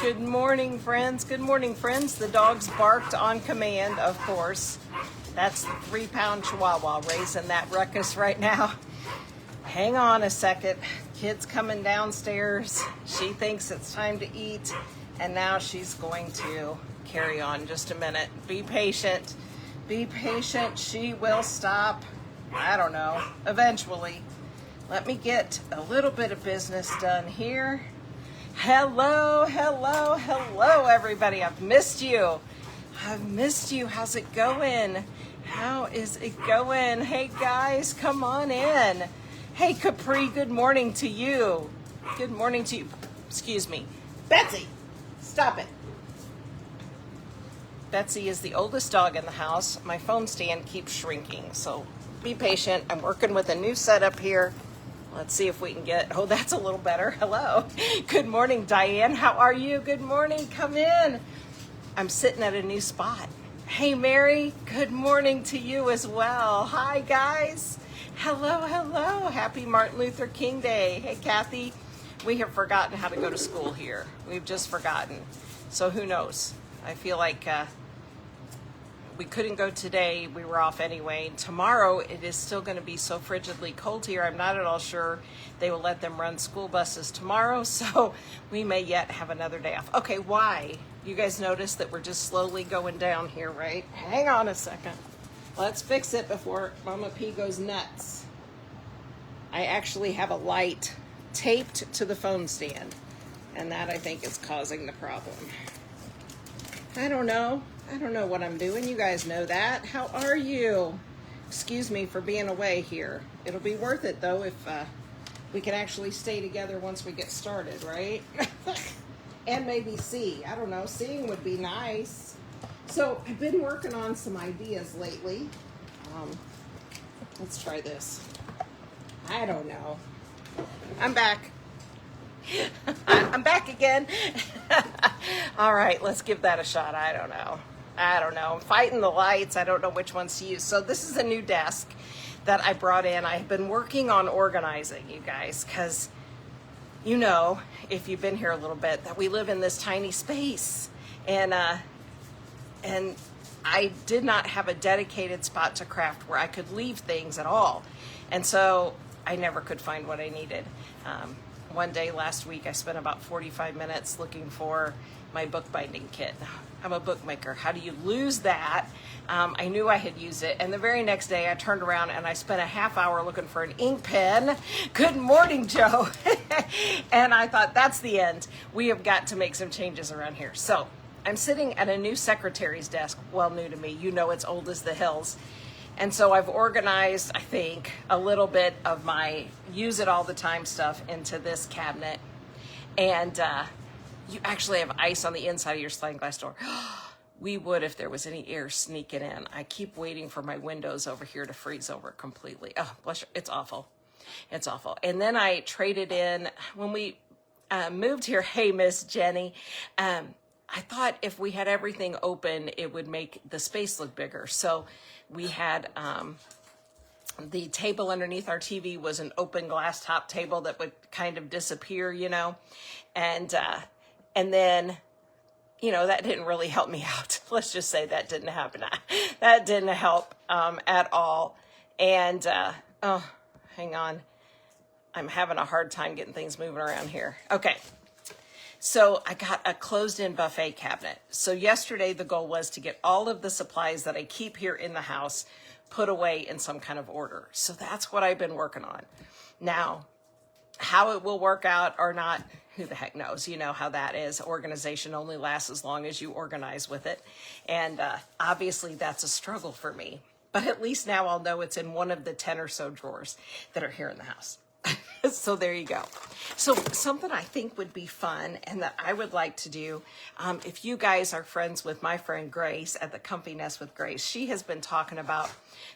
Good morning, friends. Good morning, friends. The dogs barked on command, of course. That's the 3-pound Chihuahua raising that ruckus right now. Hang on a second. Kid's coming downstairs. She thinks it's time to eat, and now she's going to carry on. Just a minute. Be patient. Be patient. She will stop. I don't know. Eventually. Let me get a little bit of business done here. Hello, hello, hello, everybody. I've missed you. I've missed you. How's it going? How is it going? Hey, guys, come on in. Hey, Capri, good morning to you. Good morning to you. Excuse me. Betsy, stop it. Betsy is the oldest dog in the house. My phone stand keeps shrinking, so be patient. I'm working with a new setup here. Let's see if we can get, oh, that's a little better. Hello. Good morning, Diane. How are you? Good morning. Come in. I'm sitting at a new spot. Hey, Mary. Good morning to you as well. Hi, guys. Hello, hello. Happy Martin Luther King Day. Hey, Kathy. We have forgotten how to go to school here. We've just forgotten. So who knows? I feel like we couldn't go today. We were off anyway. Tomorrow, it is still going to be so frigidly cold here. I'm not at all sure they will let them run school buses tomorrow, so we may yet have another day off. Okay, why? You guys notice that we're just slowly going down here, right? Hang on a second. Let's fix it before Mama P goes nuts. I actually have a light taped to the phone stand, and that, I think, is causing the problem. I don't know what I'm doing. You guys know that. How are you? Excuse me for being away here. It'll be worth it, though, if we can actually stay together once we get started, right? And maybe see. I don't know. Seeing would be nice. So I've been working on some ideas lately. Let's try this. I don't know. I'm back. I'm back again. All right, let's give that a shot. I don't know. I'm fighting the lights. I don't know which ones to use. So this is a new desk that I brought in. I've been working on organizing, you guys, because you know, if you've been here a little bit, that we live in this tiny space. And I did not have a dedicated spot to craft where I could leave things at all. And so I never could find what I needed. One day last week, I spent about 45 minutes looking for my bookbinding kit. I'm a bookmaker. How do you lose that? I knew I had used it. And the very next day, I turned around and I spent a half hour looking for an ink pen. Good morning, Joe. And I thought, that's the end. We have got to make some changes around here. So I'm sitting at a new secretary's desk. Well, new to me. You know it's old as the hills. And so I've organized, I think, a little bit of my use it all the time stuff into this cabinet. And you actually have ice on the inside of your sliding glass door. We would if there was any air sneaking in. I keep waiting for my windows over here to freeze over completely. Oh, bless you. It's awful. It's awful. And then I traded in, when we moved here, hey, Miss Jenny, I thought if we had everything open, it would make the space look bigger. So we had the table underneath our TV was an open glass top table that would kind of disappear, you know, and then, you know, that didn't really help me out. Let's just say that didn't happen. That didn't help at all. And oh, hang on, I'm having a hard time getting things moving around here. Okay. So I got a closed-in buffet cabinet. So yesterday the goal was to get all of the supplies that I keep here in the house put away in some kind of order. So that's what I've been working on. Now, how it will work out or not, who the heck knows? You know how that is. Organization only lasts as long as you organize with it. And obviously that's a struggle for me. But at least now I'll know it's in one of the 10 or so drawers that are here in the house. So there you go. So something I think would be fun and that I would like to do, if you guys are friends with my friend Grace at the Comfy Nest with Grace, she has been talking about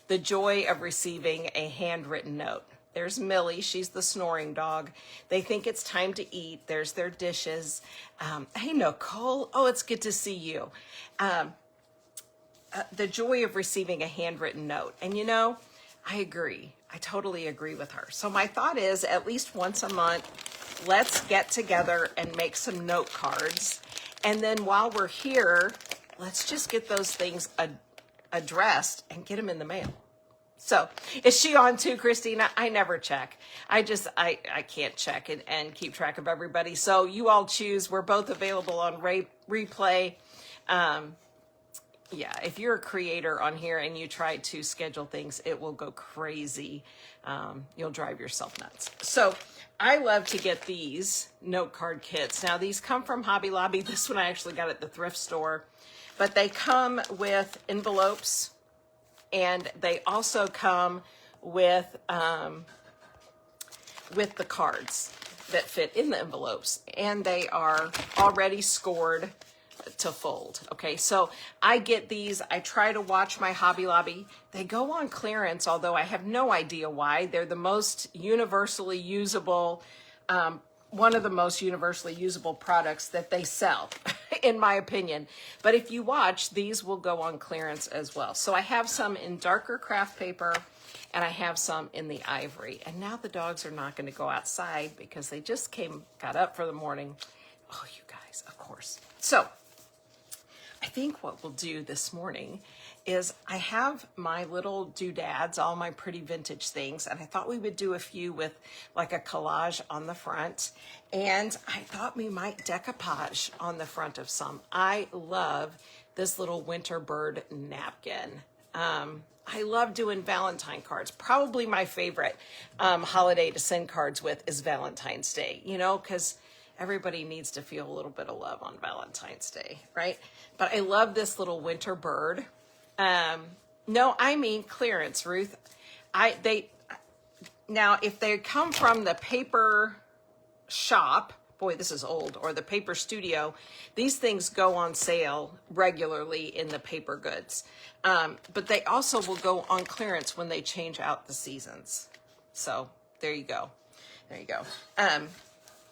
the joy of receiving a handwritten note. There's Millie, she's the snoring dog. They think it's time to eat. There's their dishes. Hey, Nicole, oh, it's good to see you. The joy of receiving a handwritten note. And you know, I agree. I totally agree with her. So my thought is at least once a month, let's get together and make some note cards. And then while we're here, let's just get those things addressed and get them in the mail. So is she on too, Christina? I never check. I can't check and keep track of everybody. So you all choose. We're both available on replay. Yeah, if you're a creator on here and you try to schedule things, it will go crazy. You'll drive yourself nuts. So I love to get these note card kits. Now these come from Hobby Lobby. This one I actually got at the thrift store, but they come with envelopes. And they also come with the cards that fit in the envelopes. And they are already scored to fold. Okay, so I get these. I try to watch my Hobby Lobby. They go on clearance, although I have no idea why. They're the most universally usable, one of the most universally usable products that they sell, in my opinion. But if you watch, these will go on clearance as well. So I have some in darker craft paper and I have some in the ivory. And now the dogs are not going to go outside because they just got up for the morning. Oh, you guys, of course. So I think what we'll do this morning is I have my little doodads, all my pretty vintage things, and I thought we would do a few with like a collage on the front, and I thought we might decoupage on the front of some. I love this little winter bird napkin. I love doing Valentine cards. Probably my favorite holiday to send cards with is Valentine's Day, you know, because everybody needs to feel a little bit of love on Valentine's Day, right? But I love this little winter bird. No, I mean clearance, Ruth. Now, if they come from the paper shop, boy, this is old, or the paper studio, these things go on sale regularly in the paper goods. But they also will go on clearance when they change out the seasons. So there you go. There you go.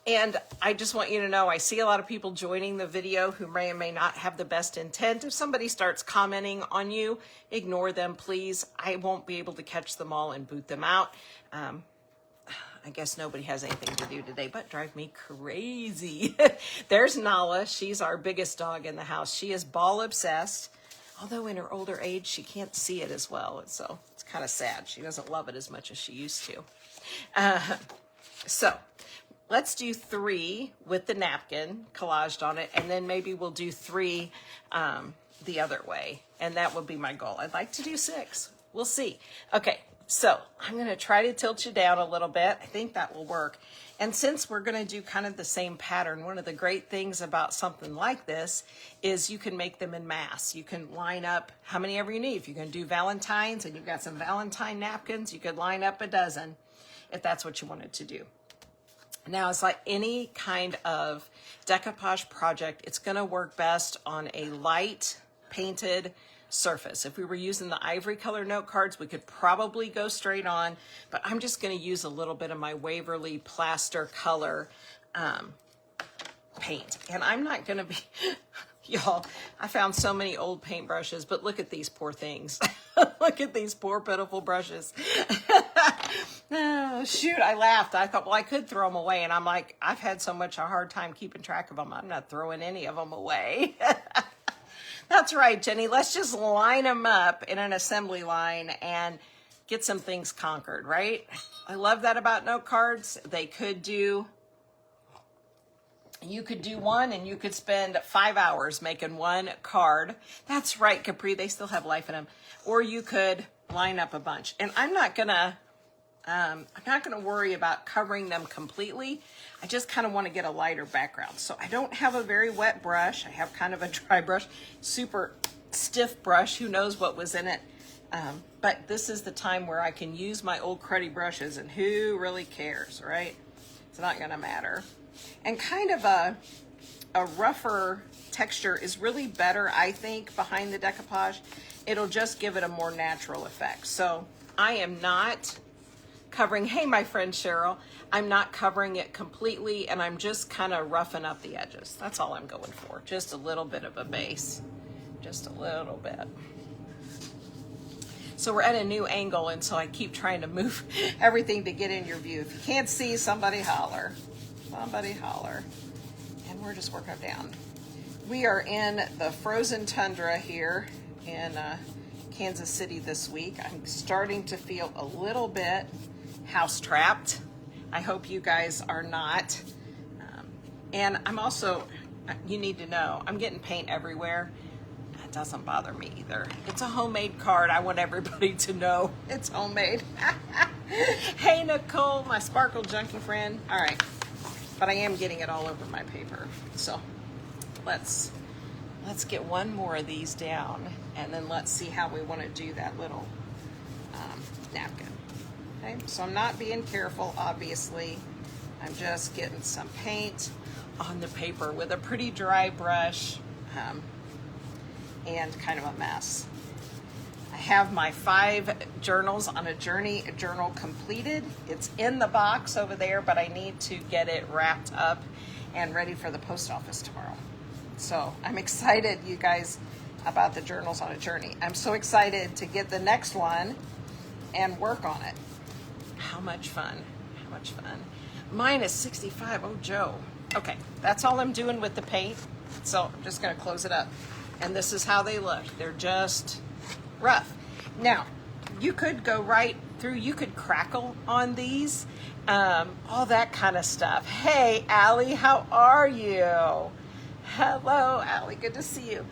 And I just want you to know, I see a lot of people joining the video who may or may not have the best intent. If somebody starts commenting on you, ignore them, please. I won't be able to catch them all and boot them out. I guess nobody has anything to do today but drive me crazy. There's Nala. She's our biggest dog in the house. She is ball obsessed. Although in her older age, she can't see it as well. And so it's kind of sad. She doesn't love it as much as she used to. So let's do 3 with the napkin collaged on it, and then maybe we'll do 3 the other way, and that would be my goal. I'd like to do 6. We'll see. Okay, so I'm going to try to tilt you down a little bit. I think that will work. And since we're going to do kind of the same pattern, one of the great things about something like this is you can make them in mass. You can line up how many ever you need. If you're going to do Valentine's and you've got some Valentine napkins, you could line up a dozen if that's what you wanted to do. Now, it's like any kind of decoupage project, it's going to work best on a light painted surface. If we were using the ivory color note cards, we could probably go straight on, but I'm just going to use a little bit of my Waverly Plaster Color paint. And I'm not going to be, y'all, I found so many old paintbrushes, but look at these poor things. Look at these poor pitiful brushes. Oh, shoot, I laughed. I thought, well, I could throw them away. And I'm like, I've had so much a hard time keeping track of them. I'm not throwing any of them away. That's right, Jenny. Let's just line them up in an assembly line and get some things conquered, right? I love that about note cards. They could do, you could do one and you could spend 5 hours making one card. That's right, Capri. They still have life in them. Or you could line up a bunch. And I'm not gonna worry about covering them completely. I just kind of want to get a lighter background. So I don't have a very wet brush. I have kind of a dry brush, super stiff brush. Who knows what was in it? But this is the time where I can use my old cruddy brushes, and who really cares, right? It's not gonna matter. And kind of a rougher texture is really better, I think, behind the decoupage. It'll just give it a more natural effect. So I am not covering, hey, my friend Cheryl, I'm not covering it completely, and I'm just kind of roughing up the edges. That's all I'm going for. Just a little bit of a base. Just a little bit. So we're at a new angle, and so I keep trying to move everything to get in your view. If you can't see, somebody holler. Somebody holler. And we're just working it down. We are in the frozen tundra here in Kansas City this week. I'm starting to feel a little bit house trapped. I hope you guys are not. And I'm also, you need to know, I'm getting paint everywhere. That doesn't bother me either. It's a homemade card. I want everybody to know it's homemade. Hey, Nicole, my sparkle junkie friend. All right, but I am getting it all over my paper. So let's get one more of these down, and then let's see how we want to do that little napkin. Okay, so I'm not being careful, obviously. I'm just getting some paint on the paper with a pretty dry brush and kind of a mess. I have my 5 journals on a journey journal completed. It's in the box over there, but I need to get it wrapped up and ready for the post office tomorrow. So I'm excited, you guys, about the journals on a journey. I'm so excited to get the next one and work on it. How much fun, how much fun. Mine is 65, oh Joe. Okay, that's all I'm doing with the paint. So I'm just gonna close it up. And this is how they look. They're just rough. Now, you could go right through, you could crackle on these, all that kind of stuff. Hey, Allie, how are you? Hello, Allie, good to see you.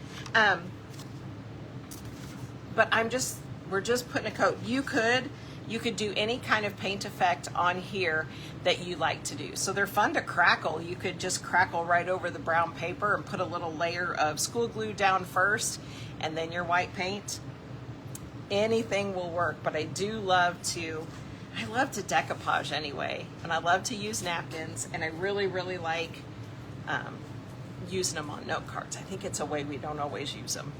But we're just putting a coat. You could do any kind of paint effect on here that you like to do. So they're fun to crackle. You could just crackle right over the brown paper and put a little layer of school glue down first and then your white paint. Anything will work, but I love to decoupage anyway. And I love to use napkins, and I really, really like using them on note cards. I think it's a way we don't always use them.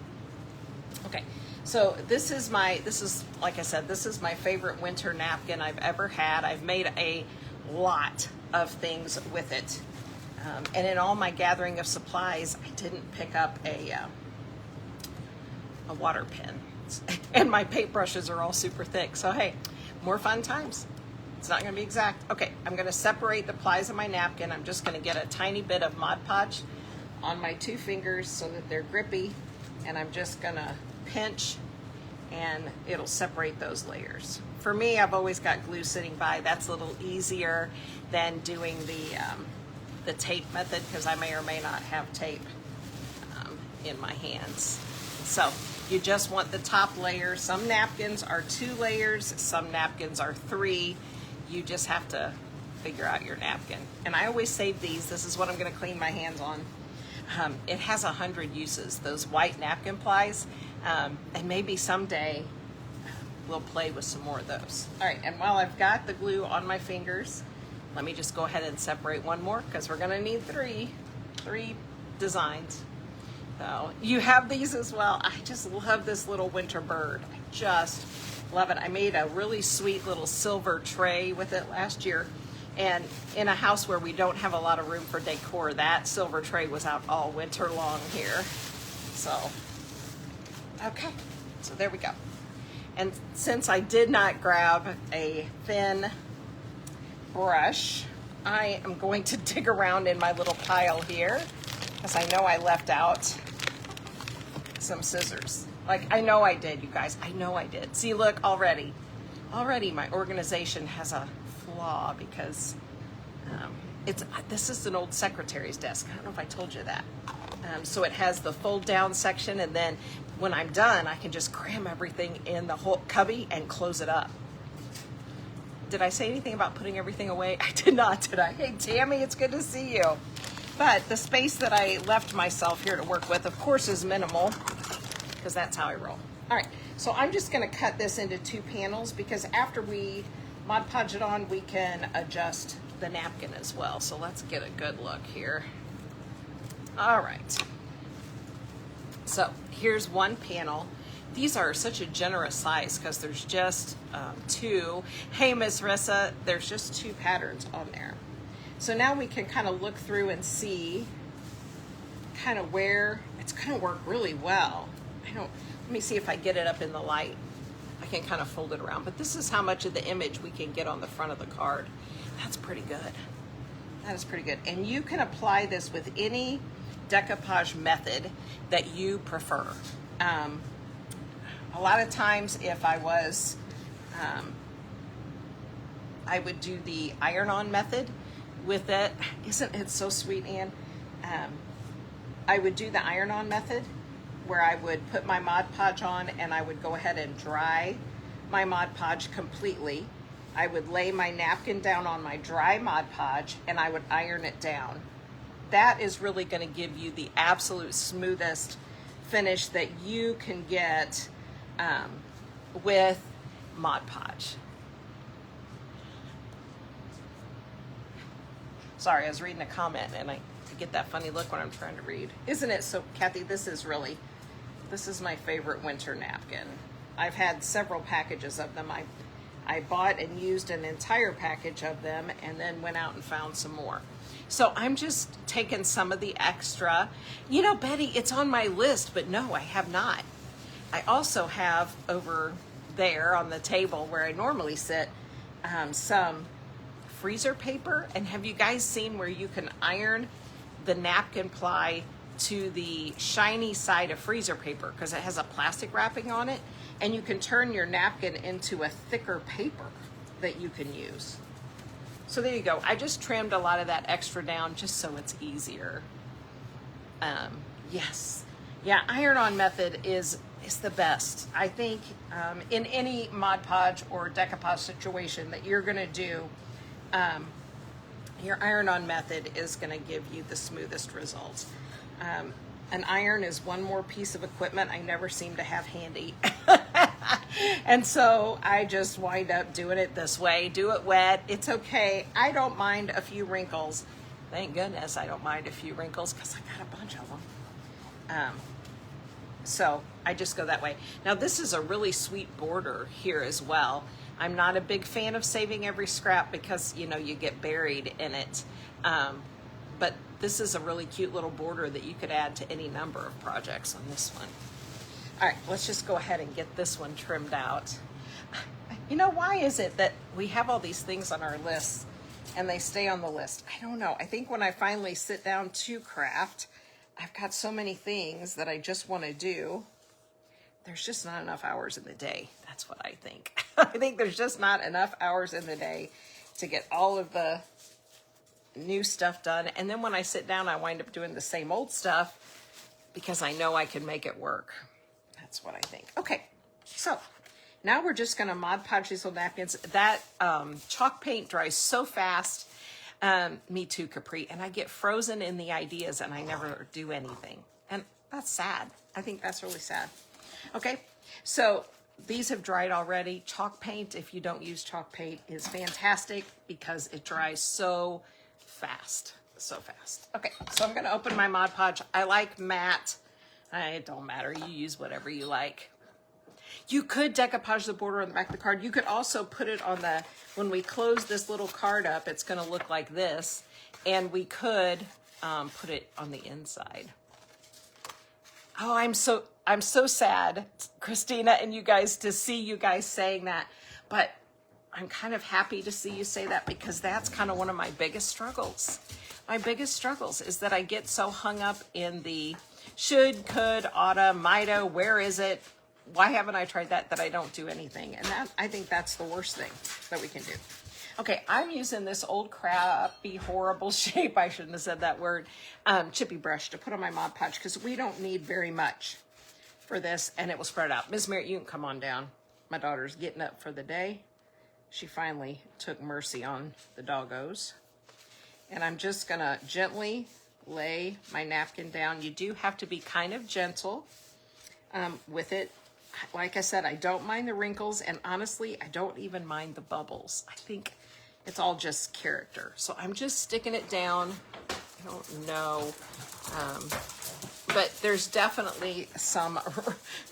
Okay. So this is like I said, this is my favorite winter napkin I've ever had. I've made a lot of things with it. And in all my gathering of supplies, I didn't pick up a water pen. And my paintbrushes are all super thick. So hey, more fun times. It's not gonna be exact. Okay, I'm gonna separate the plies of my napkin. I'm just gonna get a tiny bit of Mod Podge on my 2 fingers so that they're grippy. And I'm just gonna pinch and it'll separate those layers. For me, I've always got glue sitting by. That's a little easier than doing the tape method because I may or may not have tape in my hands. So you just want the top layer. Some napkins are 2 layers, some napkins are 3. You just have to figure out your napkin. And I always save these. This is what I'm gonna clean my hands on. It has 100 uses, those white napkin plies, and maybe someday we'll play with some more of those. All right, and while I've got the glue on my fingers, let me just go ahead and separate one more because we're gonna need three designs. So you have these as well. I just love this little winter bird. I just love it. I made a really sweet little silver tray with it last year. And in a house where we don't have a lot of room for decor, that silver tray was out all winter long here. So, okay, so there we go. And since I did not grab a thin brush, I am going to dig around in my little pile here because I know I left out some scissors. Like, I know I did, you guys. I know I did. See, look, already my organization has a flaw because this is an old secretary's desk. I don't know if I told you that. So it has the fold down section, and then when I'm done, I can just cram everything in the whole cubby and close it up. Did I say anything about putting everything away? I did not, did I? Hey, Tammy, it's good to see you. But the space that I left myself here to work with, of course, is minimal because that's how I roll. All right, so I'm just gonna cut this into 2 panels because after we Mod Podge it on, we can adjust the napkin as well. So let's get a good look here. All right. So here's one panel. These are such a generous size because there's just 2. Hey, Miss Rissa, there's just 2 patterns on there. So now we can kind of look through and see kind of where it's going to work really well. Let me see if I get it up in the light. I can kind of fold it around, but this is how much of the image we can get on the front of the card. That's pretty good. That is pretty good. And you can apply this with any decoupage method that you prefer. A lot of times if I was, I would do the iron-on method with it. Isn't it so sweet, Anne? I would do the iron-on method where I would put my Mod Podge on and I would go ahead and dry my Mod Podge completely. I would lay my napkin down on my dry Mod Podge and I would iron it down. That is really going to give you the absolute smoothest finish that you can get with Mod Podge. Sorry, I was reading a comment and I get that funny look when I'm trying to read. Isn't it so, Kathy, this is my favorite winter napkin. I've had several packages of them. I bought and used an entire package of them and then went out and found some more. So I'm just taking some of the extra. You know, Betty, it's on my list, but no, I have not. I also have over there on the table where I normally sit some freezer paper. And have you guys seen where you can iron the napkin ply to the shiny side of freezer paper because it has a plastic wrapping on it, and you can turn your napkin into a thicker paper that you can use. So there you go. I just trimmed a lot of that extra down just so it's easier. Yes. Yeah, iron-on method is the best. I think in any Mod Podge or decoupage situation that you're going to do, your iron-on method is going to give you the smoothest results. An iron is one more piece of equipment I never seem to have handy. And so I just wind up doing it this way. Do it wet. It's okay. I don't mind a few wrinkles. Thank goodness I don't mind a few wrinkles because I got a bunch of them. So I just go that way. Now this is a really sweet border here as well. I'm not a big fan of saving every scrap because, you know, you get buried in it. But this is a really cute little border that you could add to any number of projects on this one. All right, let's just go ahead and get this one trimmed out. You know, why is it that we have all these things on our lists and they stay on the list? I don't know. I think when I finally sit down to craft, I've got so many things that I just want to do. There's just not enough hours in the day. That's what I think. I think there's just not enough hours in the day to get all of the new stuff done. And then when I sit down, I wind up doing the same old stuff because I know I can make it work. That's what I think. Okay, so now we're just going to Mod Podge these little napkins. That chalk paint dries so fast. Me too, Capri. And I get frozen in the ideas and I never do anything. And that's sad. I think that's really sad. Okay, so these have dried already. Chalk paint, if you don't use chalk paint, is fantastic because it dries so fast. So fast. Okay, so I'm going to open my Mod Podge. I like matte. It don't matter. You use whatever you like. You could decoupage the border on the back of the card. You could also put it on the, when we close this little card up, it's going to look like this. And we could put it on the inside. Oh, I'm so sad, Christina, and you guys, to see you guys saying that. But I'm kind of happy to see you say that because that's kind of one of my biggest struggles. My biggest struggles is that I get so hung up in the should, could, oughta, mighta, where is it? Why haven't I tried that I don't do anything? And that, I think that's the worst thing that we can do. Okay, I'm using this old crappy, horrible shape, I shouldn't have said that word, chippy brush to put on my Mod Podge because we don't need very much for this and it will spread out. Ms. Merritt, you can come on down. My daughter's getting up for the day. She finally took mercy on the doggos. And I'm just gonna gently lay my napkin down. You do have to be kind of gentle with it. Like I said, I don't mind the wrinkles, and honestly, I don't even mind the bubbles. I think it's all just character. So I'm just sticking it down. I don't know. But there's definitely some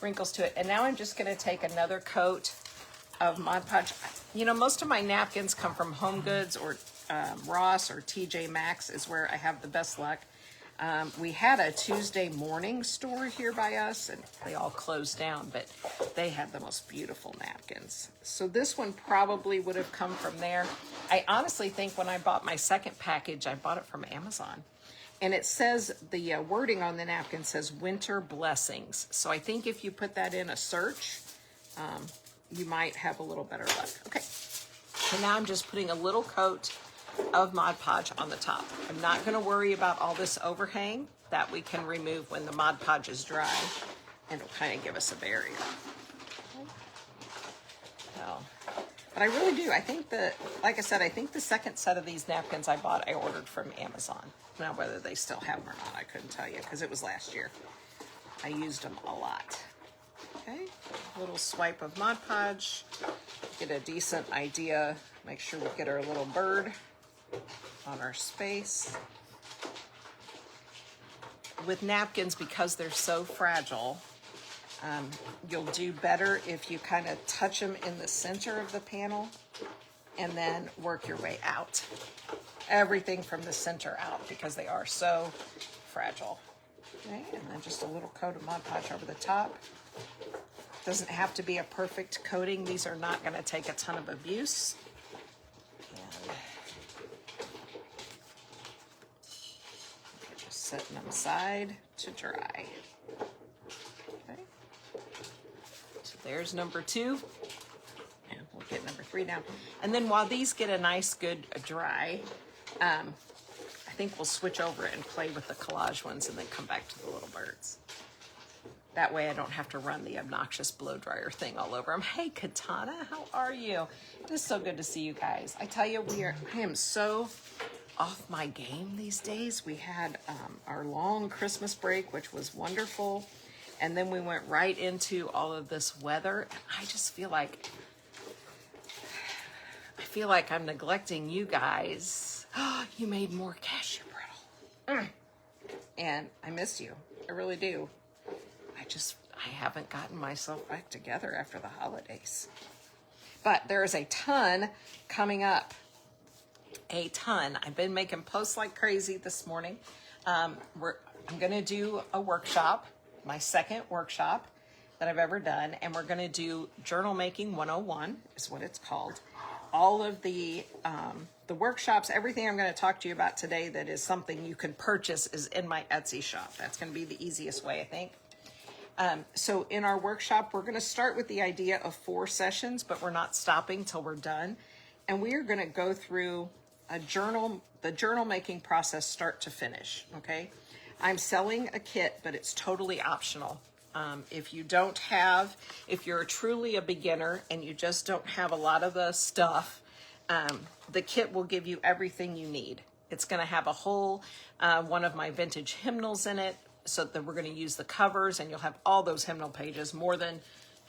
wrinkles to it. And now I'm just gonna take another coat of Mod Podge. You know, most of my napkins come from Home Goods or Ross or TJ Maxx is where I have the best luck. We had a Tuesday morning store here by us and they all closed down, but they had the most beautiful napkins. So this one probably would have come from there. I honestly think when I bought my second package, I bought it from Amazon. And it says, the wording on the napkin says winter blessings. So I think if you put that in a search, you might have a little better luck. Okay, so now I'm just putting a little coat of Mod Podge on the top. I'm not gonna worry about all this overhang. That we can remove when the Mod Podge is dry, and it'll kind of give us a barrier. So, but I really do. I think that, like I said, I think the second set of these napkins I bought, I ordered from Amazon. Now, whether they still have them or not, I couldn't tell you because it was last year. I used them a lot. Okay, a little swipe of Mod Podge, get a decent idea. Make sure we get our little bird on our space. With napkins, because they're so fragile, you'll do better if you kind of touch them in the center of the panel and then work your way out. Everything from the center out because they are so fragile. Okay, and then just a little coat of Mod Podge over the top. Doesn't have to be a perfect coating. These are not going to take a ton of abuse. Setting them aside to dry. Okay. So there's number 2. And we'll get number 3 down. And then while these get a nice, good dry, I think we'll switch over and play with the collage ones and then come back to the little birds. That way I don't have to run the obnoxious blow dryer thing all over them. Hey, Katana, how are you? It is so good to see you guys. I tell you, I am so off my game these days. We had our long Christmas break, which was wonderful, and then we went right into all of this weather, and I just feel like I'm neglecting you guys. Oh, you made more cashew brittle. And I miss you. I really do. I haven't gotten myself back together after the holidays. But there is a ton coming up. A ton. I've been making posts like crazy this morning. I'm going to do a workshop, my second workshop that I've ever done, and we're going to do Journal Making 101 is what it's called. All of the workshops, everything I'm going to talk to you about today that is something you can purchase is in my Etsy shop. That's going to be the easiest way, I think. So in our workshop, we're going to start with the idea of 4 sessions, but we're not stopping till we're done. And we are going to go through the journal making process start to finish, okay? I'm selling a kit, but it's totally optional. If you're truly a beginner and you just don't have a lot of the stuff, the kit will give you everything you need. It's going to have a whole one of my vintage hymnals in it, so that we're going to use the covers, and you'll have all those hymnal pages, more than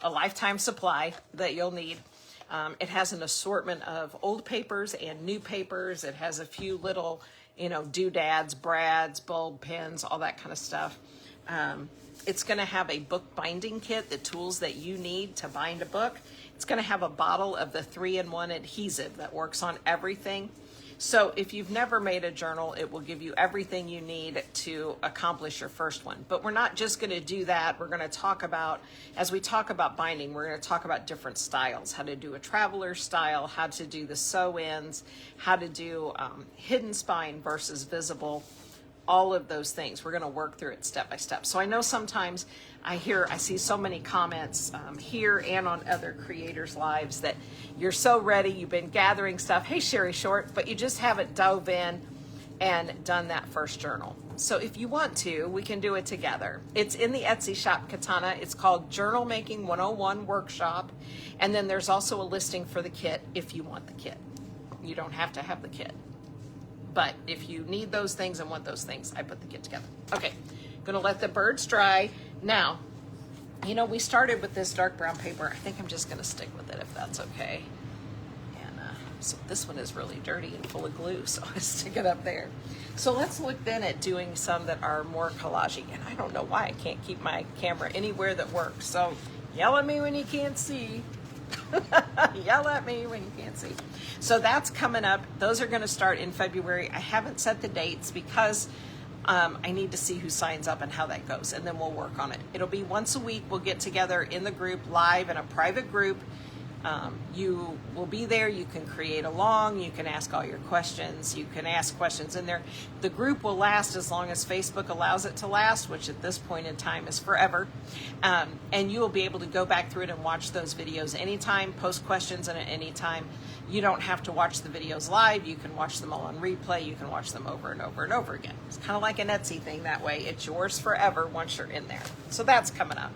a lifetime supply that you'll need. It has an assortment of old papers and new papers. It has a few little, doodads, brads, bulb pins, all that kind of stuff. It's going to have a book binding kit, the tools that you need to bind a book. It's going to have a bottle of the 3-in-1 adhesive that works on everything. So if you've never made a journal, it will give you everything you need to accomplish your first one. But we're not just going to do that. We're going to talk about, as we talk about binding, we're going to talk about different styles, how to do a traveler style, how to do the sew-ins, how to do hidden spine versus visible, all of those things. We're going to work through it step by step. So I know sometimes I see so many comments here and on other creators' lives that you're so ready, you've been gathering stuff. Hey, Sherry Short, but you just haven't dove in and done that first journal. So if you want to, we can do it together. It's in the Etsy shop, Katana. It's called Journal Making 101 Workshop. And then there's also a listing for the kit if you want the kit. You don't have to have the kit. But if you need those things and want those things, I put the kit together. Okay, gonna let the birds dry. Now, we started with this dark brown paper. I think I'm just gonna stick with it if that's okay. And so this one is really dirty and full of glue, so I stick it up there. So let's look then at doing some that are more collagey. And I don't know why I can't keep my camera anywhere that works. So yell at me when you can't see. Yell at me when you can't see. So that's coming up. Those are going to start in February. I haven't set the dates because I need to see who signs up and how that goes, and then we'll work on it. It'll be once a week. We'll get together in the group live in a private group. You will be there. You can create along. You can ask all your questions. You can ask questions in there. The group will last as long as Facebook allows it to last, which at this point in time is forever. And you will be able to go back through it and watch those videos anytime, post questions in it anytime. You don't have to watch the videos live. You can watch them all on replay. You can watch them over and over and over again. It's kind of like an Etsy thing that way. It's yours forever once you're in there. So that's coming up.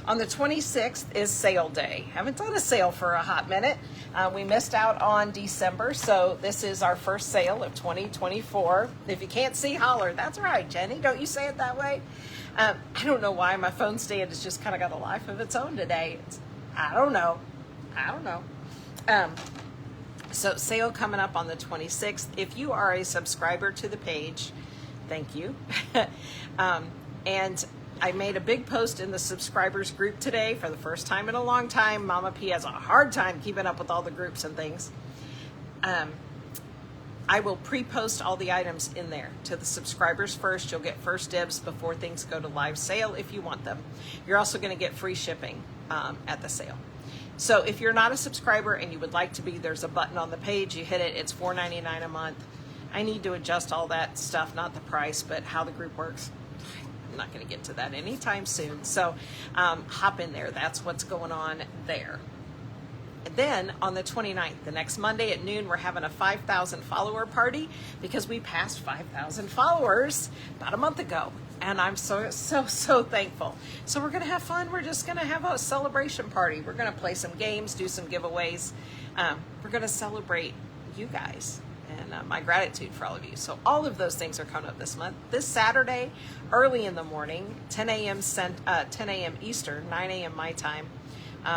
On the 26th is sale day. Haven't done a sale for a hot minute. We missed out on December, so this is our first sale of 2024. If you can't see, holler. That's right, Jenny. Don't you say it that way? I don't know why my phone stand has just kind of got a life of its own today. I don't know. So sale coming up on the 26th. If you are a subscriber to the page, thank you. And I made a big post in the subscribers group today for the first time in a long time. Mama P has a hard time keeping up with all the groups and things. I will pre-post all the items in there to the subscribers first. You'll get first dibs before things go to live sale if you want them. You're also going to get free shipping at the sale. So if you're not a subscriber and you would like to be, there's a button on the page. You hit it. It's $4.99 a month. I need to adjust all that stuff, not the price, but how the group works. I'm not going to get to that anytime soon. So hop in there. That's what's going on there. And then on the 29th, the next Monday at noon, we're having a 5,000 follower party because we passed 5,000 followers about a month ago. And I'm so thankful. So we're going to have fun. We're just going to have a celebration party. We're going to play some games, do some giveaways. We're going to celebrate you guys and my gratitude for all of you. So all of those things are coming up this month. This Saturday, early in the morning, 10 a.m. Eastern, 9 a.m. my time,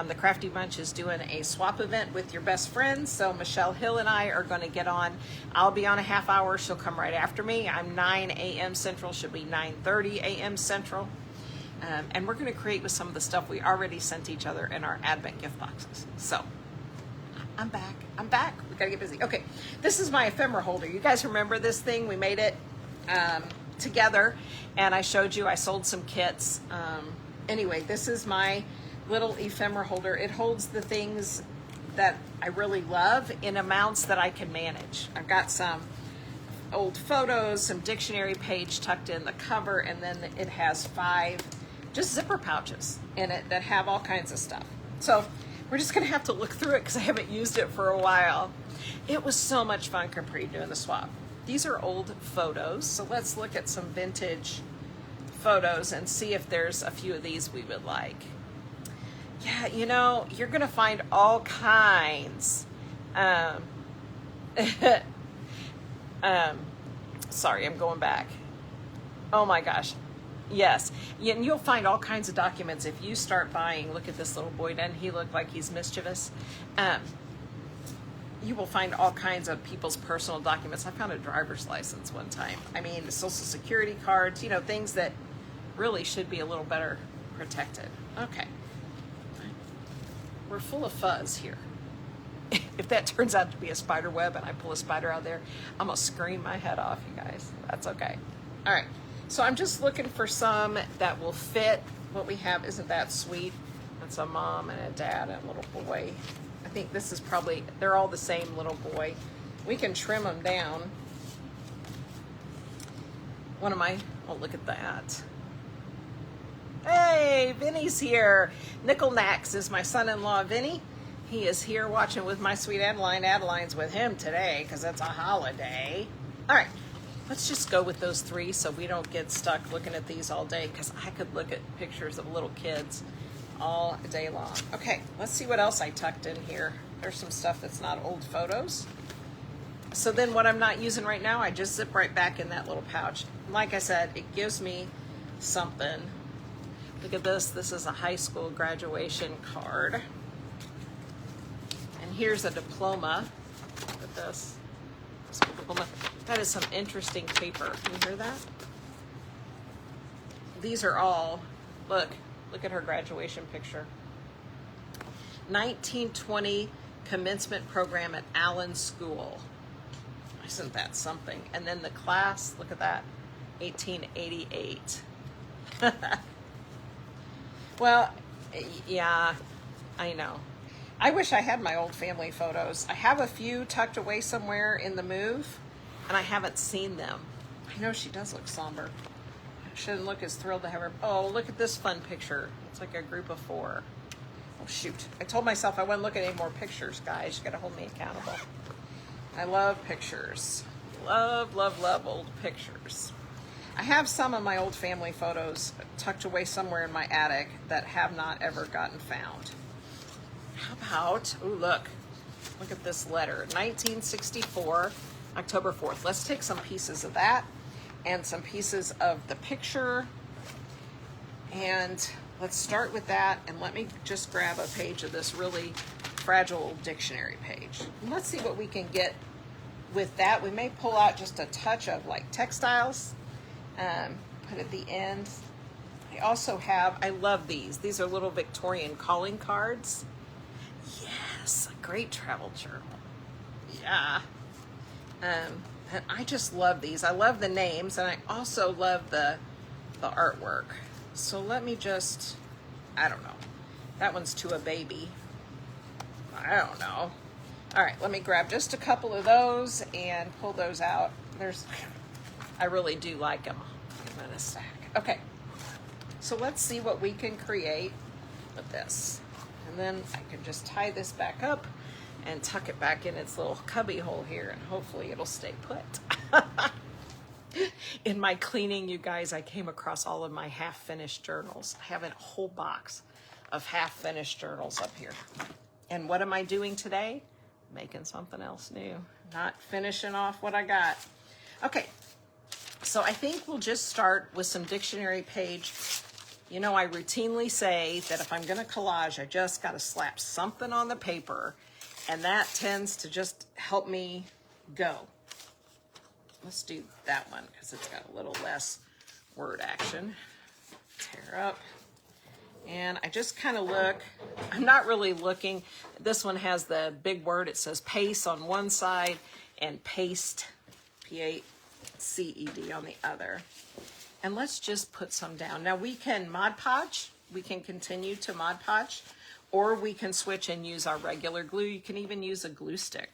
the Crafty Bunch is doing a swap event with your best friends. So Michelle Hill and I are going to get on. I'll be on a half hour. She'll come right after me. I'm 9 a.m. Central. She'll be 9:30 a.m. Central. And we're going to create with some of the stuff we already sent each other in our Advent gift boxes. So I'm back. We got to get busy. Okay, this is my ephemera holder. You guys remember this thing? We made it together, and I showed you. I sold some kits. Anyway, this is my little ephemera holder. It holds the things that I really love in amounts that I can manage. I've got some old photos, some dictionary page tucked in the cover, and then it has 5 just zipper pouches in it that have all kinds of stuff. So we're just gonna have to look through it because I haven't used it for a while. It was so much fun Capri doing the swap. These are old photos, so let's look at some vintage photos and see if there's a few of these we would like. Yeah, you know, you're gonna find all kinds. Sorry, I'm going back. Oh my gosh. Yes, and you'll find all kinds of documents if you start buying. Look at this little boy. Doesn't he look like he's mischievous? You will find all kinds of people's personal documents. I found a driver's license one time. I mean, social security cards, you know, things that really should be a little better protected. Okay. We're full of fuzz here. If that turns out to be a spider web and I pull a spider out there, I'm going to scream my head off, you guys. That's okay. All right. So I'm just looking for some that will fit what we have. Isn't that sweet? That's a mom and a dad and a little boy. I think this is probably, they're all the same little boy. We can trim them down. Oh, look at that. Hey, Vinny's here. Nickel Nax is my son-in-law, Vinny. He is here watching with my sweet Adeline. Adeline's with him today because it's a holiday. All right. Let's just go with those 3 so we don't get stuck looking at these all day because I could look at pictures of little kids all day long. Okay, let's see what else I tucked in here. There's some stuff that's not old photos. So then what I'm not using right now, I just zip right back in that little pouch. Like I said, it gives me something. Look at this. This is a high school graduation card. And here's a diploma. Look at this. That is some interesting paper. Can you hear that? These are all, look at her graduation picture. 1920 commencement program at Allen School. Isn't that something? And then the class, look at that, 1888. Well, yeah, I know. I wish I had my old family photos. I have a few tucked away somewhere in the move, and I haven't seen them. I know she does look somber. I shouldn't look as thrilled to have her. Oh, look at this fun picture. It's like a group of 4. Oh, shoot. I told myself I wouldn't look at any more pictures, guys. You gotta hold me accountable. I love pictures. Love, love, love old pictures. I have some of my old family photos tucked away somewhere in my attic that have not ever gotten found. How about, ooh, look at this letter, 1964, October 4th. Let's take some pieces of that and some pieces of the picture. And let's start with that. And let me just grab a page of this really fragile dictionary page. And let's see what we can get with that. We may pull out just a touch of like textiles, put at the end. I also have, I love these. These are little Victorian calling cards. Yes, a great travel journal. Yeah. And I just love these. I love the names, and I also love the artwork. So let me just, I don't know. That one's to a baby. I don't know. All right, let me grab just a couple of those and pull those out. I really do like them. Put them in a stack. Okay, so let's see what we can create with this. And then I can just tie this back up and tuck it back in its little cubby hole here, and hopefully it'll stay put. In my cleaning, you guys, I came across all of my half-finished journals. I have a whole box of half-finished journals up here. And what am I doing today? Making something else new. Not finishing off what I got. Okay, so I think we'll just start with some dictionary page. You know, I routinely say that if I'm going to collage, I just got to slap something on the paper, and that tends to just help me go. Let's do that one because it's got a little less word action. Tear up. And I just kind of look. I'm not really looking. This one has the big word. It says paste on one side and paste, P-A-C-E-D, on the other. And let's just put some down. Now we can Mod Podge. We can continue to Mod Podge, or we can switch and use our regular glue. You can even use a glue stick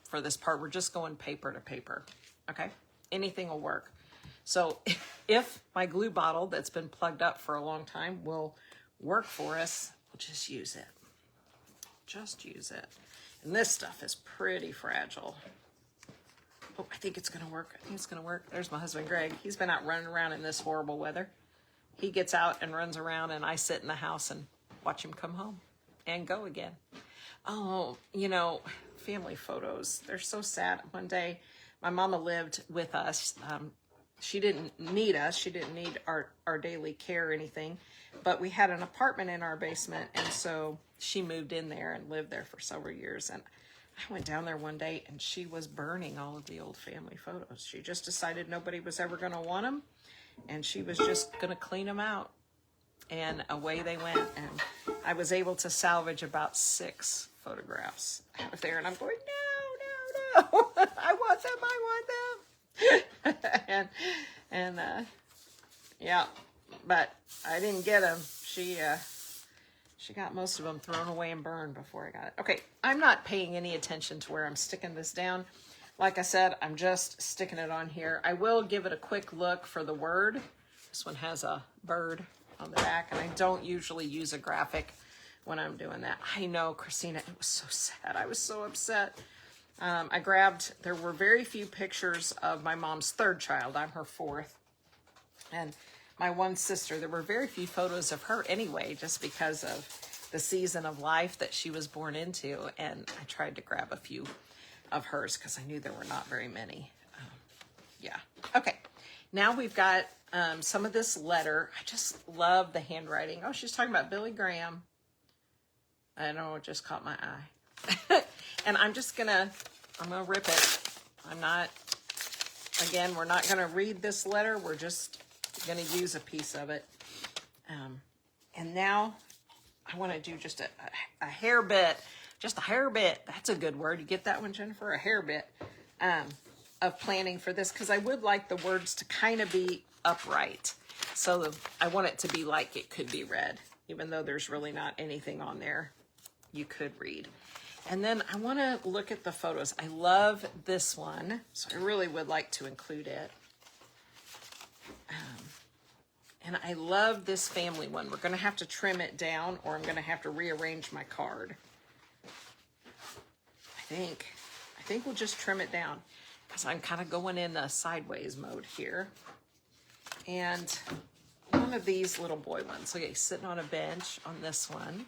for this part. We're just going paper to paper. Okay, anything will work. So if my glue bottle that's been plugged up for a long time will work for us, we'll just use it. Just use it. And this stuff is pretty fragile. Oh, I think it's gonna work. I think it's gonna work. There's my husband, Greg. He's been out running around in this horrible weather. He gets out and runs around, and I sit in the house and watch him come home and go again. Oh, you know, family photos, they're so sad. One day, my mama lived with us. She didn't need us. She didn't need our daily care or anything. But we had an apartment in our basement, and so she moved in there and lived there for several years. And I went down there one day, and she was burning all of the old family photos. She just decided nobody was ever going to want them, and she was just going to clean them out. And away they went. And I was able to salvage about 6 photographs out of there. And I'm going, no. I want them. Yeah, but I didn't get them. She got most of them thrown away and burned before I got it. Okay, I'm not paying any attention to where I'm sticking this down. Like I said, I'm just sticking it on here. I will give it a quick look for the word. This one has a bird on the back, and I don't usually use a graphic when I'm doing that. I know, Christina, it was so sad. I was so upset. There were very few pictures of my mom's 3rd child. I'm her 4th. And my one sister, there were very few photos of her anyway, just because of the season of life that she was born into. And I tried to grab a few of hers because I knew there were not very many. Yeah. Okay. Now we've got some of this letter. I just love the handwriting. Oh, she's talking about Billy Graham. I know, it just caught my eye. And I'm gonna rip it. Again, we're not gonna read this letter. We're just gonna use a piece of it. And now I wanna do just a hair bit, that's a good word. You get that one, Jennifer? A hair bit of planning for this, because I would like the words to kind of be upright. So I want it to be like it could be read, even though there's really not anything on there you could read. And then I want to look at the photos. I love this one, so I really would like to include it. And I love this family one. We're going to have to trim it down, or I'm going to have to rearrange my card. I think we'll just trim it down because I'm kind of going in a sideways mode here. And one of these little boy ones. Okay, he's sitting on a bench on this one,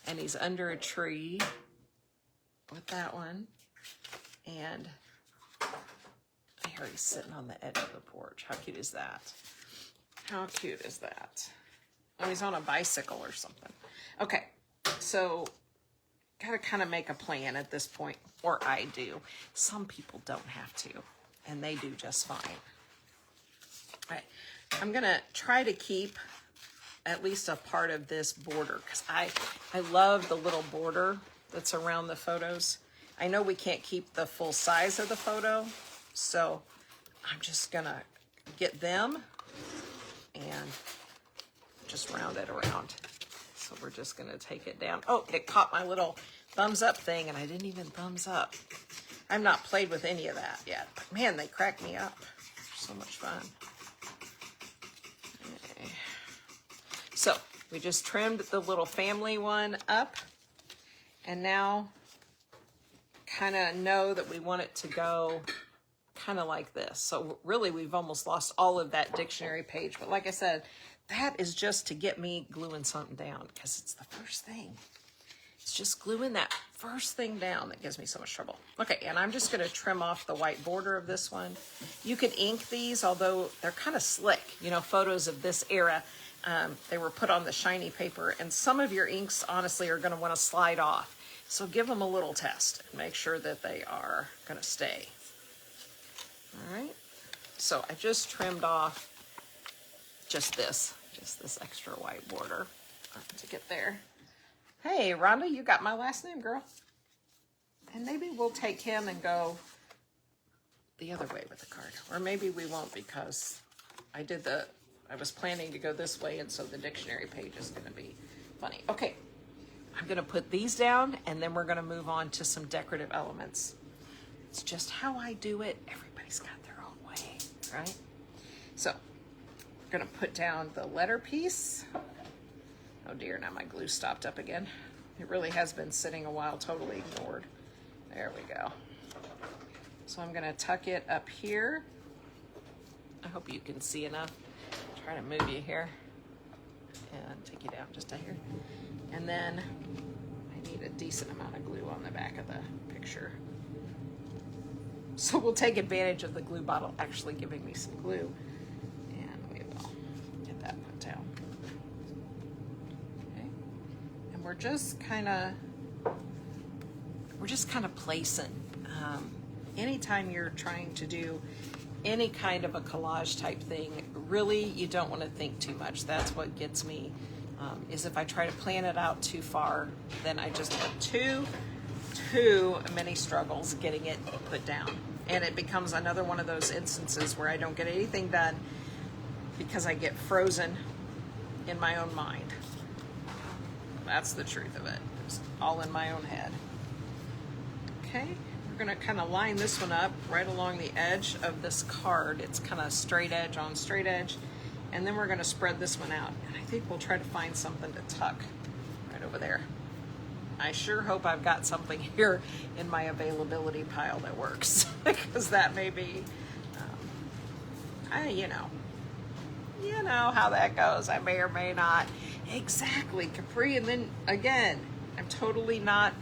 and he's under a tree with that one. And there he's sitting on the edge of the porch. How cute is that? How cute is that? Oh, he's on a bicycle or something. Okay, so gotta kind of make a plan at this point, or I do. Some people don't have to, and they do just fine. All right, I'm gonna try to keep at least a part of this border because I love the little border that's around the photos. I know we can't keep the full size of the photo, so I'm just gonna get them and just round it around. So we're just gonna take it down. Oh, it caught my little thumbs up thing and I didn't even thumbs up. I've not played with any of that yet, but man, they crack me up. So much fun. Okay. So we just trimmed the little family one up, and now kind of know that we want it to go kind of like this. So really we've almost lost all of that dictionary page, but like I said, that is just to get me gluing something down because it's the first thing. It's just gluing that first thing down that gives me so much trouble. Okay, and I'm just going to trim off the white border of this one. You could ink these, although they're kind of slick. You know, photos of this era, they were put on the shiny paper, and some of your inks, honestly, are going to want to slide off. So give them a little test and make sure that they are going to stay. All right, so I just trimmed off just this extra white border to get there. Hey, Rhonda, you got my last name, girl. And maybe we'll take him and go the other way with the card. Or maybe we won't because I was planning to go this way, and so the dictionary page is going to be funny. Okay, I'm going to put these down, and then we're going to move on to some decorative elements. It's just how I do it. Everybody's got their own way, right? So I'm going to put down the letter piece. Oh dear, now my glue stopped up again. It really has been sitting a while, totally ignored. There we go. So I'm gonna tuck it up here. I hope you can see enough. Try to move you here and take you down just to here. And then I need a decent amount of glue on the back of the picture. So we'll take advantage of the glue bottle actually giving me some glue, and we will get that put down. We're just kind of placing. Anytime you're trying to do any kind of a collage type thing, really you don't want to think too much. That's what gets me, is if I try to plan it out too far, then I just have too many struggles getting it put down. And it becomes another one of those instances where I don't get anything done because I get frozen in my own mind. That's the truth of it. It's all in my own head. Okay, we're gonna kind of line this one up right along the edge of this card. It's kind of straight edge on straight edge. And then we're gonna spread this one out. And I think we'll try to find something to tuck right over there. I sure hope I've got something here in my availability pile that works, because that may be, you know how that goes. I may or may not. Exactly, Capri, and then again, I'm totally not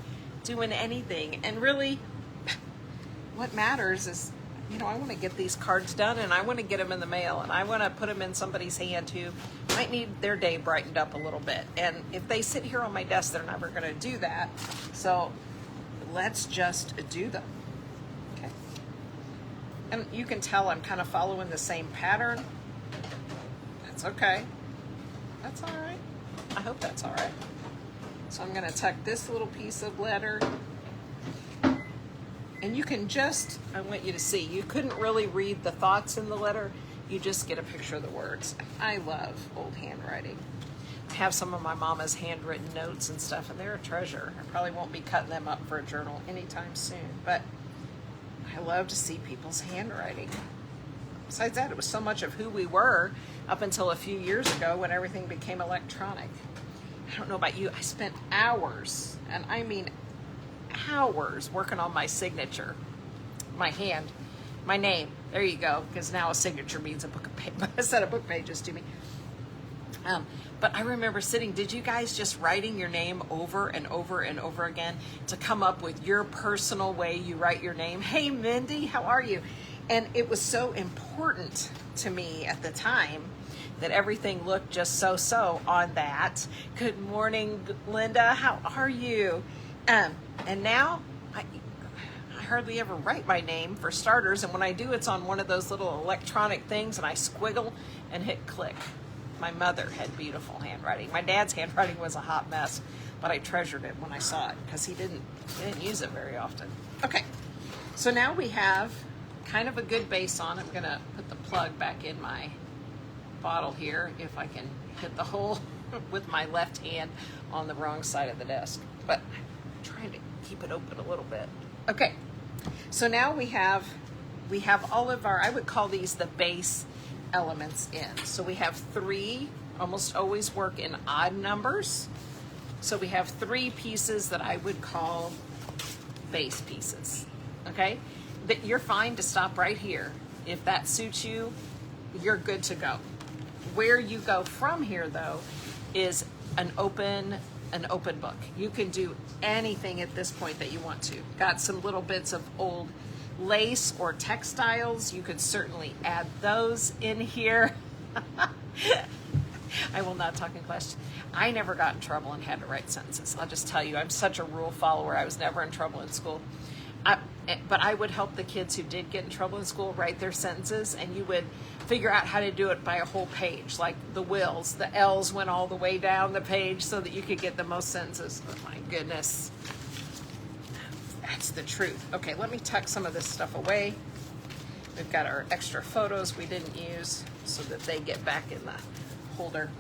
doing anything. And really, what matters is, you know, I want to get these cards done, and I want to get them in the mail, and I want to put them in somebody's hand who might need their day brightened up a little bit. And if they sit here on my desk, they're never going to do that. So let's just do them. Okay. And you can tell I'm kind of following the same pattern. That's okay. That's all right. I hope that's all right. So I'm going to tuck this little piece of letter. And you can just, I want you to see, you couldn't really read the thoughts in the letter. You just get a picture of the words. I love old handwriting. I have some of my mama's handwritten notes and stuff, and they're a treasure. I probably won't be cutting them up for a journal anytime soon, but I love to see people's handwriting. Besides that, it was so much of who we were up until a few years ago when everything became electronic. I don't know about you, I spent hours, and I mean hours, working on my signature, my hand, my name. There you go, because now a signature means a set of book pages to me. But I remember sitting, did you guys just writing your name over and over and over again to come up with your personal way you write your name? Hey, Mindy, how are you? And it was so important to me at the time that everything looked just so on that. Good morning, Linda, how are you? And now I hardly ever write my name for starters, and when I do, it's on one of those little electronic things, and I squiggle and hit click. My mother had beautiful handwriting. My dad's handwriting was a hot mess, but I treasured it when I saw it because he didn't use it very often. Okay, so now we have kind of a good base on. I'm gonna put the plug back in my bottle here if I can hit the hole with my left hand on the wrong side of the desk, but I'm trying to keep it open a little bit. Okay, so now we have all of our, I would call these the base elements in. So we have three, almost always work in odd numbers. So we have three pieces that I would call base pieces, okay? That you're fine to stop right here. If that suits you, you're good to go. Where you go from here though is an open book. You can do anything at this point that you want to. Got some little bits of old lace or textiles, you could certainly add those in here. I will not talk in question. I never got in trouble and had to write sentences. I'll just tell you, I'm such a rule follower. I was never in trouble in school. But I would help the kids who did get in trouble in school write their sentences, and you would figure out how to do it by a whole page, like the wills. The L's went all the way down the page so that you could get the most sentences. Oh my goodness. That's the truth. Okay, let me tuck some of this stuff away. We've got our extra photos we didn't use so that they get back in the holder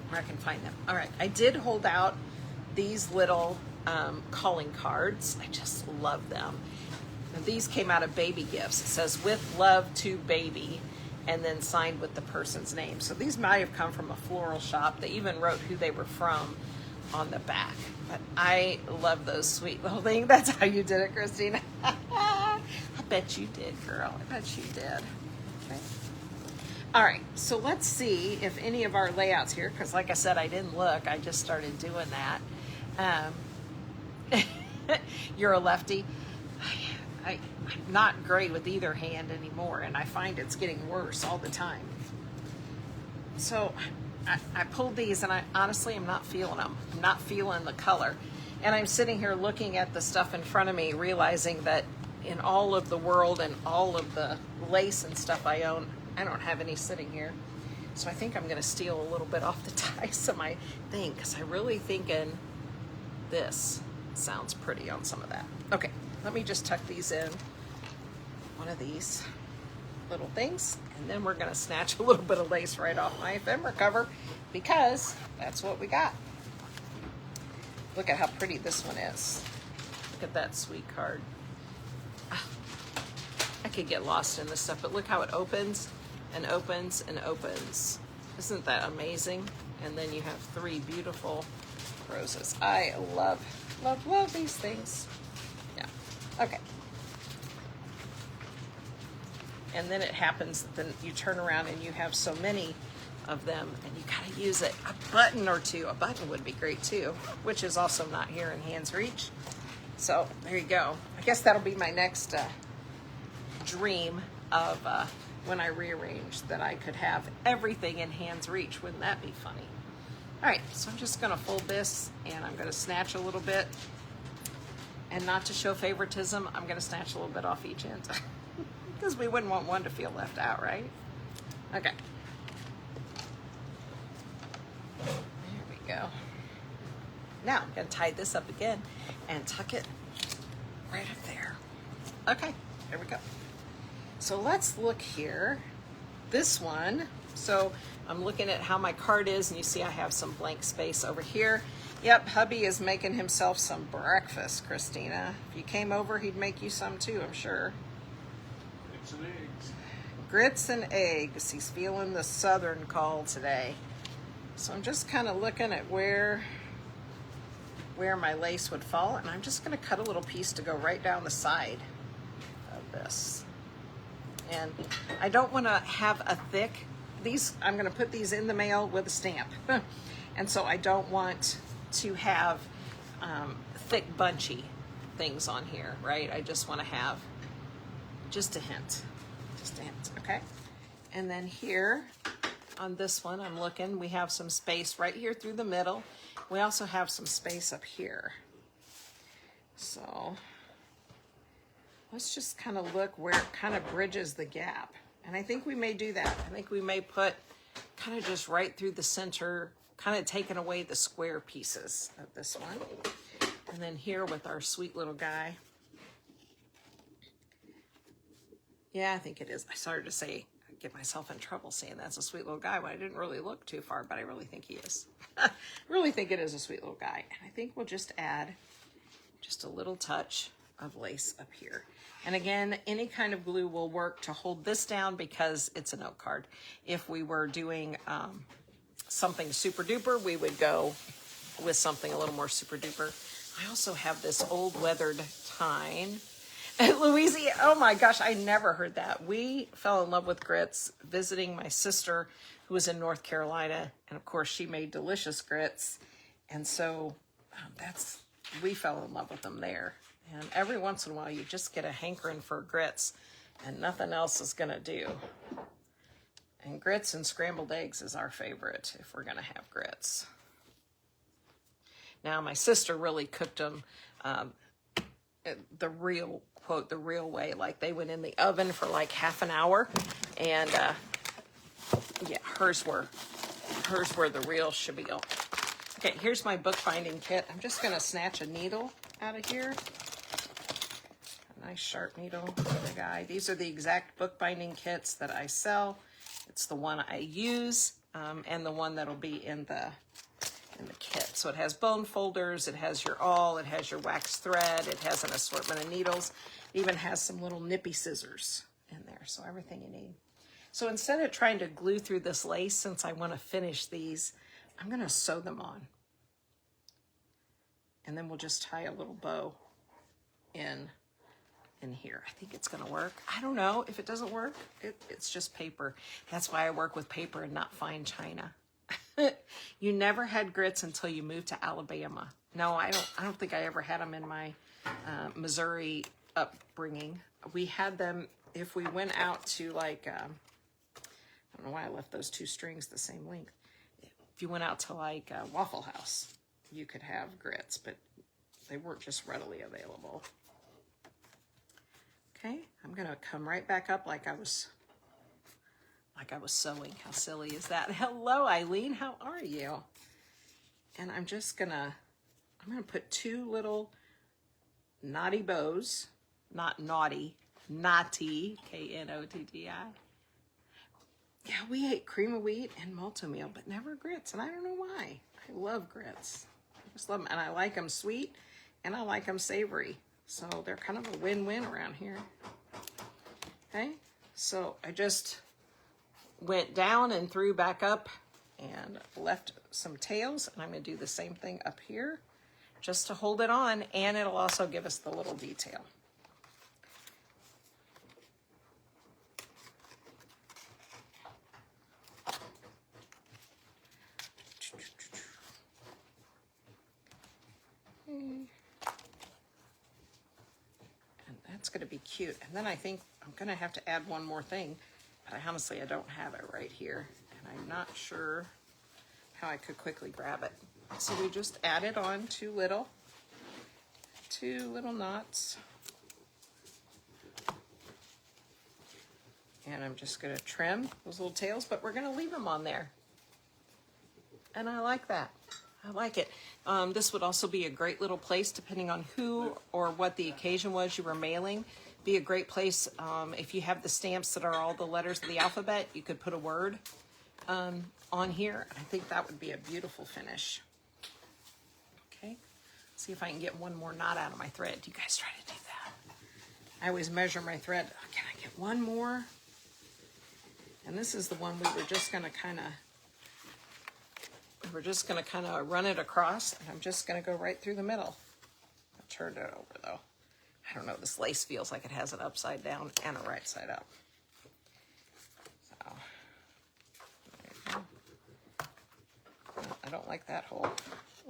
where I can find them. All right, I did hold out these little calling cards. I just love them. And these came out of baby gifts. It says, with love to baby, and then signed with the person's name. So these might have come from a floral shop. They even wrote who they were from on the back. But I love those sweet little things. That's how you did it, Christina. I bet you did, girl. I bet you did. Okay. All right, so let's see if any of our layouts here, because like I said, I didn't look. I just started doing that. You're a lefty. I'm not great with either hand anymore, and I find it's getting worse all the time. So I pulled these, and I honestly am not feeling them. I'm not feeling the color. And I'm sitting here looking at the stuff in front of me, realizing that in all of the world and all of the lace and stuff I own, I don't have any sitting here. So I think I'm going to steal a little bit off the ties of my thing, because I'm really thinking this sounds pretty on some of that. Okay, let me just tuck these in. One of these little things, and then we're going to snatch a little bit of lace right off my ephemera cover, because that's what we got. Look at how pretty this one is. Look at that sweet card. I could get lost in this stuff, but look how it opens and opens and opens. Isn't that amazing? And then you have three beautiful roses. I love these things. Yeah. Okay. And then it happens that then you turn around and you have so many of them, and you gotta use it. A button or two. A button would be great too, which is also not here in hand's reach. So there you go. I guess that'll be my next dream of when I rearrange, that I could have everything in hand's reach. Wouldn't that be funny? All right, so I'm just gonna fold this, and I'm gonna snatch a little bit, and not to show favoritism, I'm gonna snatch a little bit off each end, because we wouldn't want one to feel left out, right? Okay. There we go. Now I'm gonna tie this up again and tuck it right up there. Okay, there we go. So let's look here this one. So I'm looking at how my card is, and you see I have some blank space over here. Yep, hubby is making himself some breakfast, Christina. If you came over, he'd make you some too, I'm sure. Grits and eggs. Grits and eggs. He's feeling the southern call today. So I'm just kind of looking at where my lace would fall, and I'm just going to cut a little piece to go right down the side of this. And I don't want to have a thick, I'm going to put these in the mail with a stamp. And so I don't want to have thick, bunchy things on here, right? I just want to have just a hint, okay? And then here on this one, I'm looking, we have some space right here through the middle. We also have some space up here. So let's just kind of look where it kind of bridges the gap. And I think we may do that. I think we may put kind of just right through the center, kind of taking away the square pieces of this one. And then here with our sweet little guy. Yeah, I think it is. I started to say, get myself in trouble saying that's a sweet little guy when I didn't really look too far, but I really think he is. I really think it is a sweet little guy. And I think we'll just add just a little touch of lace up here. And again, any kind of glue will work to hold this down because it's a note card. If we were doing something super duper, we would go with something a little more super duper. I also have this old weathered tine. Louisiana, oh my gosh, I never heard that. We fell in love with grits visiting my sister who was in North Carolina. And of course she made delicious grits. And so we fell in love with them there. And every once in a while you just get a hankering for grits and nothing else is gonna do. And grits and scrambled eggs is our favorite if we're gonna have grits. Now my sister really cooked them the real, quote, the real way. Like they went in the oven for like half an hour. And yeah, hers were the real shabeel. Okay, here's my bookbinding kit. I'm just gonna snatch a needle out of here. A nice sharp needle for the guy. These are the exact bookbinding kits that I sell. It's the one I use and the one that'll be in the kit. So it has bone folders, it has your awl, it has your wax thread, it has an assortment of needles, it even has some little nippy scissors in there, so everything you need. So instead of trying to glue through this lace, since I want to finish these, I'm going to sew them on. And then we'll just tie a little bow in here. I think it's going to work. I don't know. If it doesn't work, it's just paper. That's why I work with paper and not fine china. You never had grits until you moved to Alabama. No, I don't think I ever had them in my Missouri upbringing. We had them if we went out to like, I don't know why I left those two strings the same length. If you went out to like Waffle House, you could have grits, but they weren't just readily available. Okay, I'm gonna come right back up like I was sewing. How silly is that? Hello, Eileen, how are you? And I'm gonna put two little knotty bows, not naughty, knotty, K-N-O-T-T-I. Yeah, we ate cream of wheat and multi-meal, but never grits, and I don't know why. I love grits. I just love them, and I like them sweet, and I like them savory. So they're kind of a win-win around here. Okay, so I just went down and threw back up and left some tails, and I'm going to do the same thing up here just to hold it on, and it'll also give us the little detail. And that's going to be cute. And then I think I'm going to have to add one more thing. But I don't have it right here, and I'm not sure how I could quickly grab it. So we just added on two little knots. And I'm just gonna trim those little tails, but we're gonna leave them on there. And I like that. I like it. This would also be a great little place, depending on who or what the occasion was you were mailing, be a great place. If you have the stamps that are all the letters of the alphabet, you could put a word on here. I think that would be a beautiful finish. Okay, see if I can get one more knot out of my thread. You guys try to do that. I always measure my thread. Can I get one more? And this is the one we were just gonna kind of run it across, and I'm just gonna go right through the middle. I turned it over though. I don't know, this lace feels like it has an upside down and a right side up. So, there you go. I don't like that hole.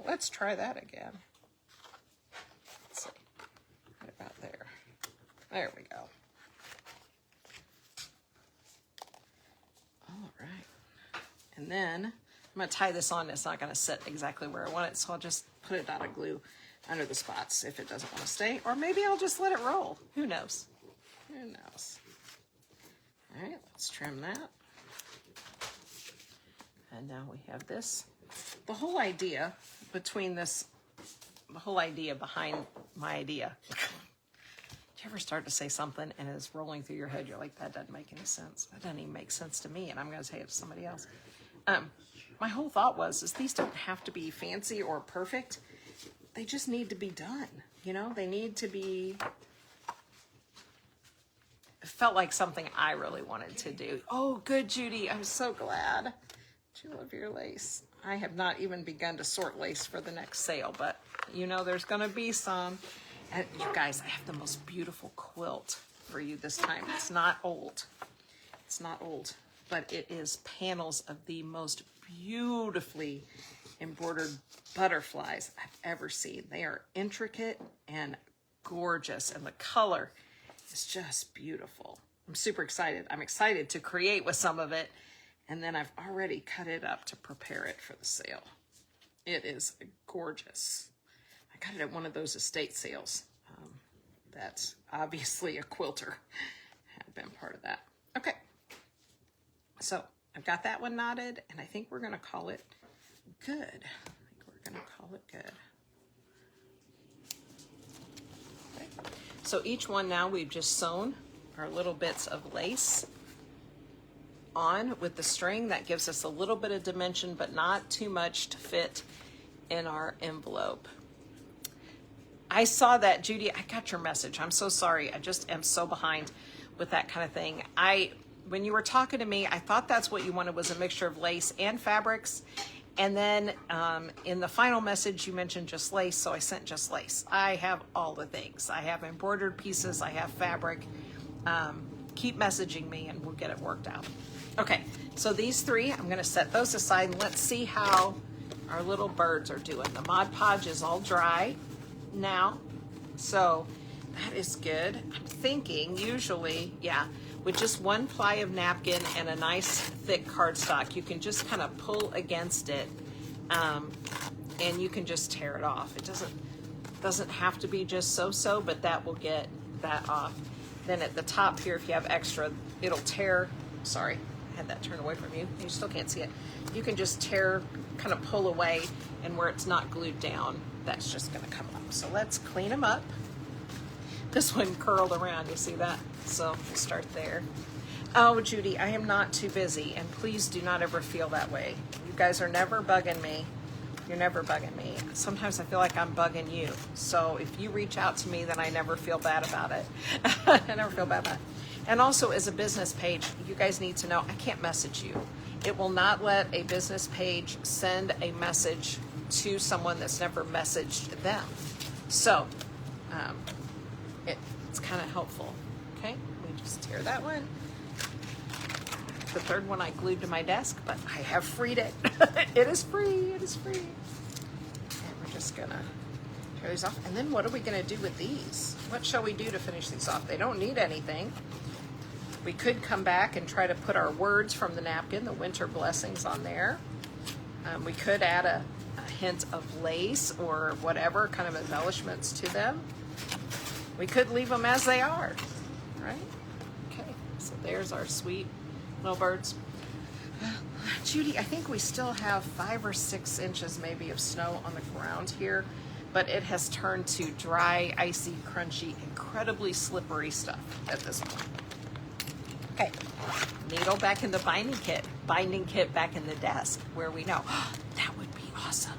Let's try that again. Let's see, right about there. There we go. All right. And then I'm going to tie this on. It's not going to sit exactly where I want it, so I'll just put a dot of glue under the spots if it doesn't want to stay. Or maybe I'll just let it roll. Who knows? Who knows? All right, let's trim that. And now we have this. The whole idea between this, the whole idea behind my idea. Do you ever start to say something and it's rolling through your head? You're like, that doesn't make any sense. That doesn't even make sense to me, and I'm going to say it to somebody else. My whole thought was, these don't have to be fancy or perfect. They just need to be done. You know, they need to be. It felt like something I really wanted to do. Oh, good, Judy. I'm so glad. Do you love your lace? I have not even begun to sort lace for the next sale, but you know there's going to be some. And you guys, I have the most beautiful quilt for you this time. It's not old. It's not old, but it is panels of the most beautifully embroidered butterflies I've ever seen. They are intricate and gorgeous, and the color is just beautiful. I'm super excited. I'm excited to create with some of it, and then I've already cut it up to prepare it for the sale. It is gorgeous. I got it at one of those estate sales. That's obviously a quilter had been part of that. Okay, so I've got that one knotted, and I think we're going to call it good. Okay. So each one now we've just sewn our little bits of lace on with the string. That gives us a little bit of dimension, but not too much to fit in our envelope. I saw that, Judy. I got your message. I'm so sorry. I just am so behind with that kind of thing. When you were talking to me, I thought that's what you wanted, was a mixture of lace and fabrics. And then in the final message, you mentioned just lace, so I sent just lace. I have all the things. I have embroidered pieces. I have fabric. Keep messaging me, and we'll get it worked out. Okay, so these three, I'm going to set those aside, and let's see how our little birds are doing. The Mod Podge is all dry now, so that is good. I'm thinking usually, yeah, with just one ply of napkin and a nice thick cardstock, you can just kind of pull against it, and you can just tear it off. It doesn't have to be just so, but that will get that off. Then at the top here, if you have extra, it'll tear. Sorry, I had that turned away from you. You still can't see it. You can just tear, kind of pull away, and where it's not glued down, that's just going to come up. So let's clean them up. This one curled around, you see that? So we'll start there. Oh, Judy, I am not too busy, and please do not ever feel that way. You guys are never bugging me. You're never bugging me. Sometimes I feel like I'm bugging you. So if you reach out to me, then I never feel bad about it. I never feel bad about it. And also, as a business page, you guys need to know I can't message you. It will not let a business page send a message to someone that's never messaged them. So it's kind of helpful. Okay, we just tear that one. The third one I glued to my desk, but I have freed it. It is free. It is free. And we're just gonna tear these off. And then what are we gonna do with these? What shall we do to finish these off? They don't need anything. We could come back and try to put our words from the napkin, the winter blessings, on there. We could add a hint of lace or whatever kind of embellishments to them. We could leave them as they are, right? Okay, so there's our sweet little birds. Judy, I think we still have 5 or 6 inches maybe of snow on the ground here. but it has turned to dry, icy, crunchy, incredibly slippery stuff at this point. Okay, needle back in the binding kit back in the desk where we know that would be awesome.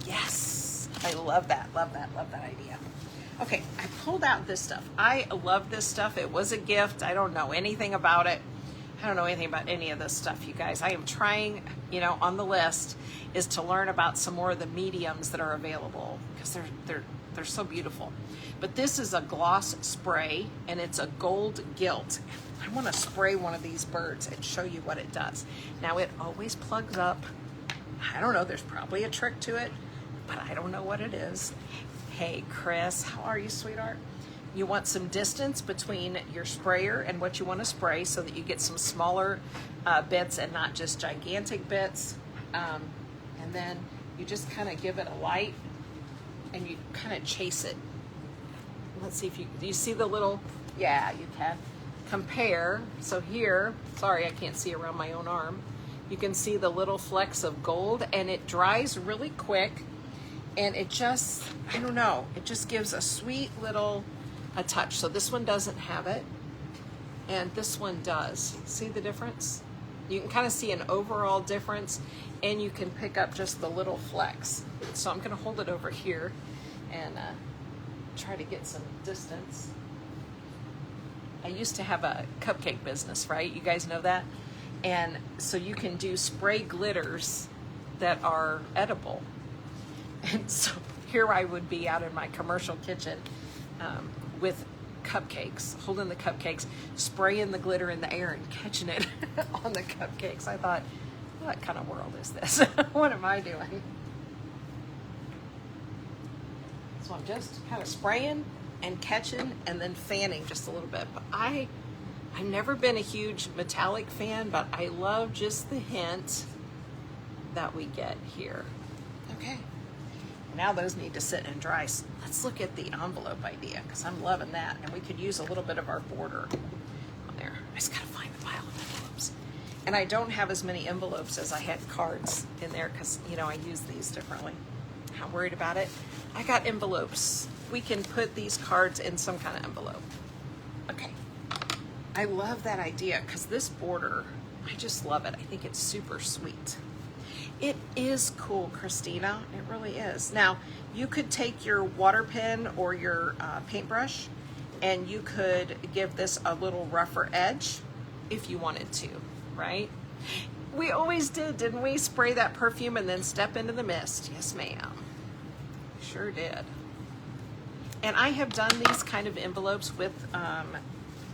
Yes, I love that idea. Okay, I pulled out this stuff. I love this stuff. It was a gift. I don't know anything about it. I don't know anything about any of this stuff, you guys. I am trying, on the list is to learn about some more of the mediums that are available because they're so beautiful. But this is a gloss spray and it's a gold gilt. I want to spray one of these birds and show you what it does. Now it always plugs up. I don't know, there's probably a trick to it, but I don't know what it is. Hey Chris, how are you, sweetheart? You want some distance between your sprayer and what you want to spray so that you get some smaller bits and not just gigantic bits. And then you just kind of give it a light and you kind of chase it. Let's see if do you see the little, yeah, you can compare. So here, sorry, I can't see around my own arm. You can see the little flecks of gold and it dries really quick. And it just, I don't know, it just gives a sweet little a touch. So this one doesn't have it, and this one does. See the difference? You can kind of see an overall difference, and you can pick up just the little flecks. So I'm gonna hold it over here and try to get some distance. I used to have a cupcake business, right? You guys know that? And so you can do spray glitters that are edible. And so here I would be out in my commercial kitchen with cupcakes, holding the cupcakes, spraying the glitter in the air and catching it on the cupcakes. I thought, what kind of world is this? What am I doing? So I'm just kind of spraying and catching and then fanning just a little bit. But I've never been a huge metallic fan, but I love just the hint that we get here. Okay. Now those need to sit and dry. So let's look at the envelope idea because I'm loving that. And we could use a little bit of our border on there. I just gotta find the pile of envelopes. And I don't have as many envelopes as I had cards in there because, I use these differently. Not worried about it. I got envelopes. We can put these cards in some kind of envelope. Okay. I love that idea because this border, I just love it. I think it's super sweet. It is cool, Christina. It really is. Now, you could take your water pen or your paintbrush and you could give this a little rougher edge if you wanted to, right? We always did, didn't we? Spray that perfume and then step into the mist. Yes, ma'am. Sure did. And I have done these kind of envelopes with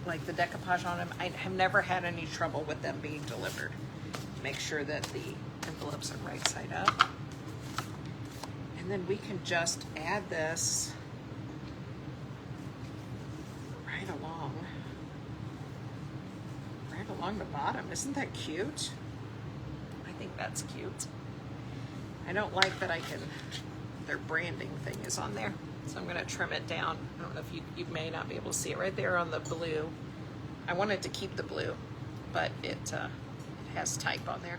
like the decoupage on them. I have never had any trouble with them being delivered. Make sure that the envelopes are right side up. And then we can just add this right along the bottom. Isn't that cute? I think that's cute. I don't like that their branding thing is on there. So I'm gonna trim it down. I don't know if you may not be able to see it right there on the blue. I wanted to keep the blue, but it has type on there.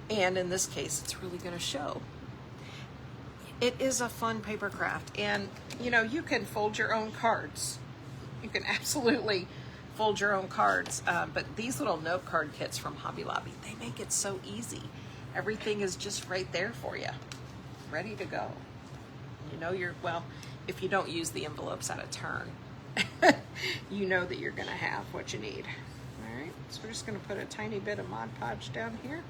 And in this case, it's really going to show. It is a fun paper craft. And, you can fold your own cards. You can absolutely fold your own cards. But these little note card kits from Hobby Lobby, they make it so easy. Everything is just right there for you, ready to go. If you don't use the envelopes out of turn, you know that you're going to have what you need. All right, so we're just going to put a tiny bit of Mod Podge down here.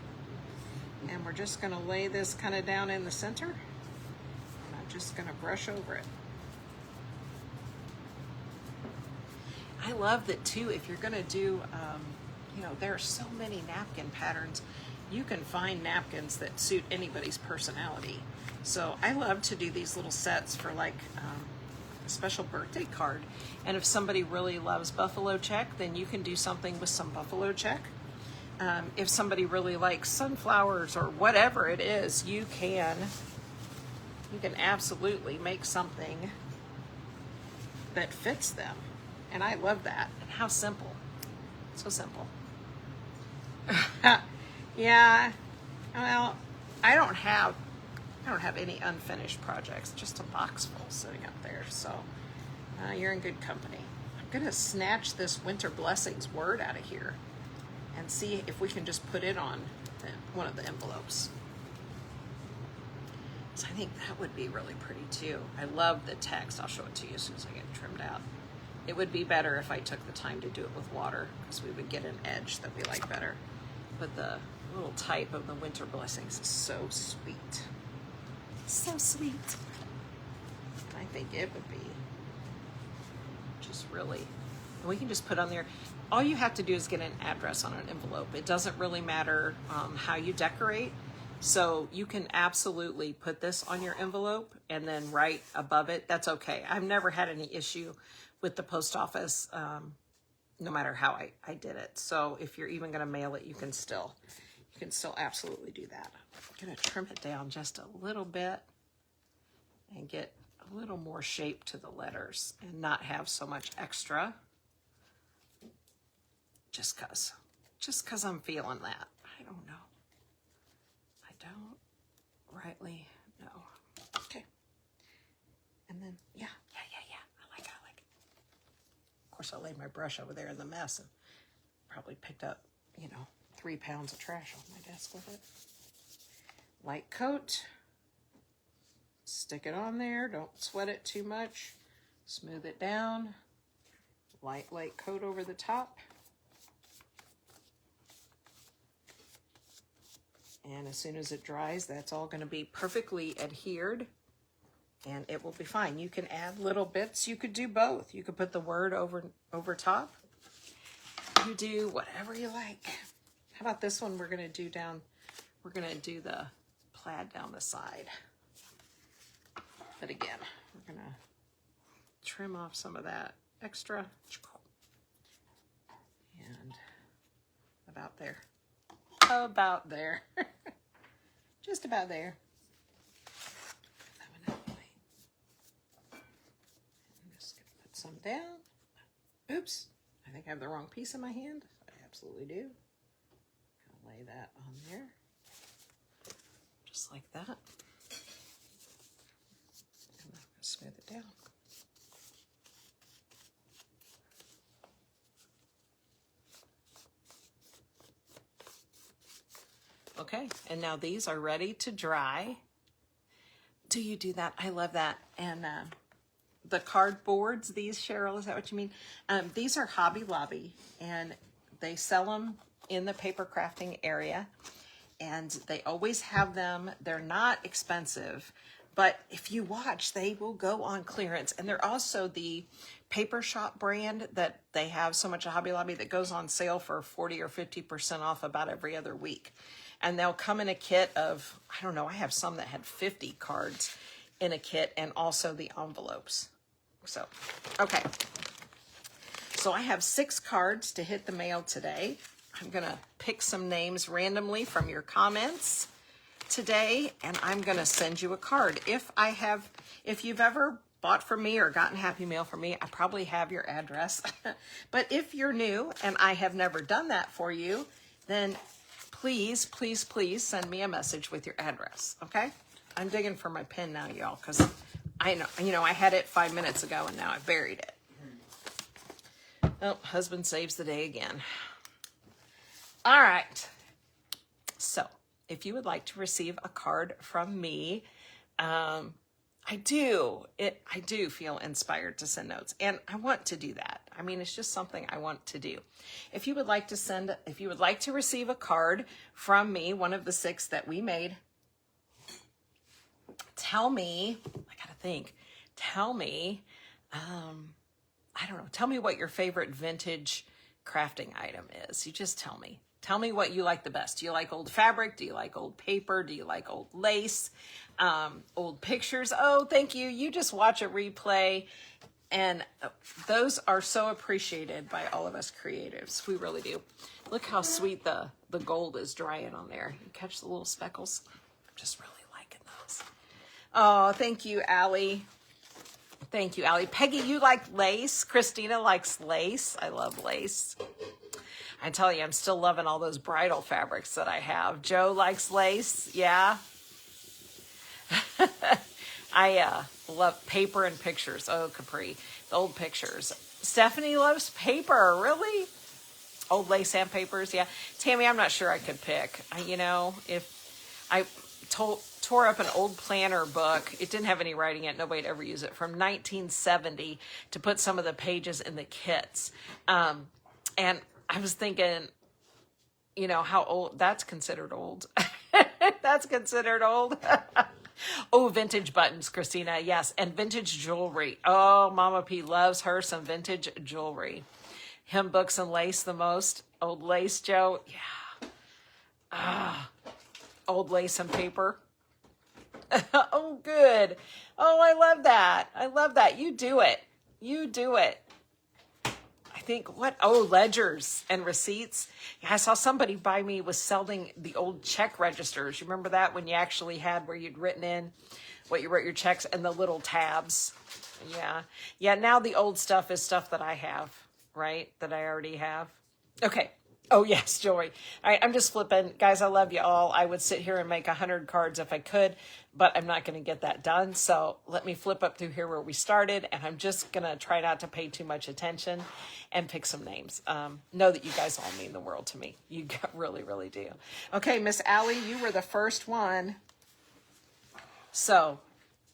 And we're just going to lay this kind of down in the center. And I'm just going to brush over it. I love that too, if you're going to do, there are so many napkin patterns. You can find napkins that suit anybody's personality. So I love to do these little sets for like a special birthday card. And if somebody really loves buffalo check, then you can do something with some buffalo check. If somebody really likes sunflowers or whatever it is, you can absolutely make something that fits them. And I love that. And how simple. So simple. Yeah. Well, I don't have I don't have any unfinished projects, just a box full sitting up there. So you're in good company. I'm gonna snatch this Winter Blessings word out of here and see if we can just put it on one of the envelopes. So I think that would be really pretty too. I love the text. I'll show it to you as soon as I get it trimmed out. It would be better if I took the time to do it with water because we would get an edge that we like better. But the little type of the Winter Blessings is so sweet. So sweet. I think it would be just really, and we can just put on there, all you have to do is get an address on an envelope. It doesn't really matter how you decorate. So you can absolutely put this on your envelope and then write above it. That's okay. I've never had any issue with the post office, no matter how I did it. So if you're even gonna mail it, you can still absolutely do that. I'm gonna trim it down just a little bit and get a little more shape to the letters and not have so much extra. Just cause I'm feeling that. I don't know. I don't rightly know. Okay. And then, yeah. I like it. Of course, I laid my brush over there in the mess and probably picked up, 3 pounds of trash on my desk with it. Light coat. Stick it on there. Don't sweat it too much. Smooth it down. Light coat over the top. And as soon as it dries, that's all going to be perfectly adhered and it will be fine. You can add little bits. You could do both. You could put the word over top. You do whatever you like. How about this one? We're going to do the plaid down the side. But again, we're going to trim off some of that extra. And about there. About there. Just about there. I'm just going to put some down. Oops. I think I have the wrong piece in my hand. I absolutely do. Gonna lay that on there. Just like that. And I'm going to smooth it down. Okay, and now these are ready to dry. Do you do that? I love that. And the cardboards, these, Cheryl, is that what you mean? These are Hobby Lobby, and they sell them in the paper crafting area, and they always have them. They're not expensive, but if you watch, they will go on clearance. And they're also the Paper Shop brand that they have so much at Hobby Lobby that goes on sale for 40 or 50% off about every other week. And they'll come in a kit of, I don't know, I have some that had 50 cards in a kit and also the envelopes. So, okay. So I have 6 cards to hit the mail today. I'm going to pick some names randomly from your comments today, and I'm going to send you a card. If you've ever bought from me or gotten Happy Mail from me, I probably have your address. But if you're new and I have never done that for you, then please, please, please send me a message with your address, okay? I'm digging for my pen now, y'all, because I know, I had it 5 minutes ago and now I buried it. Oh, husband saves the day again. All right. So, if you would like to receive a card from me, I do feel inspired to send notes, and I want to do that. I mean, it's just something I want to do. If you would like to receive a card from me, one of the 6 that we made, tell me, I don't know, tell me what your favorite vintage crafting item is. You just tell me. Tell me what you like the best. Do you like old fabric? Do you like old paper? Do you like old lace? Old pictures? Oh, thank you. You just watch a replay. And those are so appreciated by all of us creatives. We really do. Look how sweet the gold is drying on there. You catch the little speckles? I'm just really liking those. Oh, thank you, Allie. Thank you, Allie. Peggy, you like lace. Christina likes lace. I love lace. I tell you, I'm still loving all those bridal fabrics that I have. Joe likes lace. Yeah. I love paper and pictures. Oh, Capri, the old pictures. Stephanie loves paper. Really? Old lace sandpapers. Yeah. Tammy, I'm not sure I could pick. If I tore up an old planner book, it didn't have any writing in it. Nobody'd ever use it, from 1970, to put some of the pages in the kits. And I was thinking, how old, that's considered old. That's considered old. Oh, vintage buttons, Christina. Yes. And vintage jewelry. Oh, Mama P loves her some vintage jewelry. Hymn books and lace the most. Old lace, Joe. Yeah. Old lace and paper. Oh, good. Oh, I love that. I love that. You do it. You do it. I think ledgers and receipts. Yeah, I saw somebody by me was selling the old check registers. You remember that, when you actually had where you'd written in what you wrote your checks and the little tabs? Yeah. Yeah, now the old stuff is stuff that I have, right? That I already have. Okay. Oh, yes, jewelry. All right, I'm just flipping. Guys, I love you all. I would sit here and make 100 cards if I could, but I'm not going to get that done. So let me flip up through here where we started, and I'm just going to try not to pay too much attention and pick some names. Know that you guys all mean the world to me. You really, really do. Okay, Miss Allie, you were the first one. So,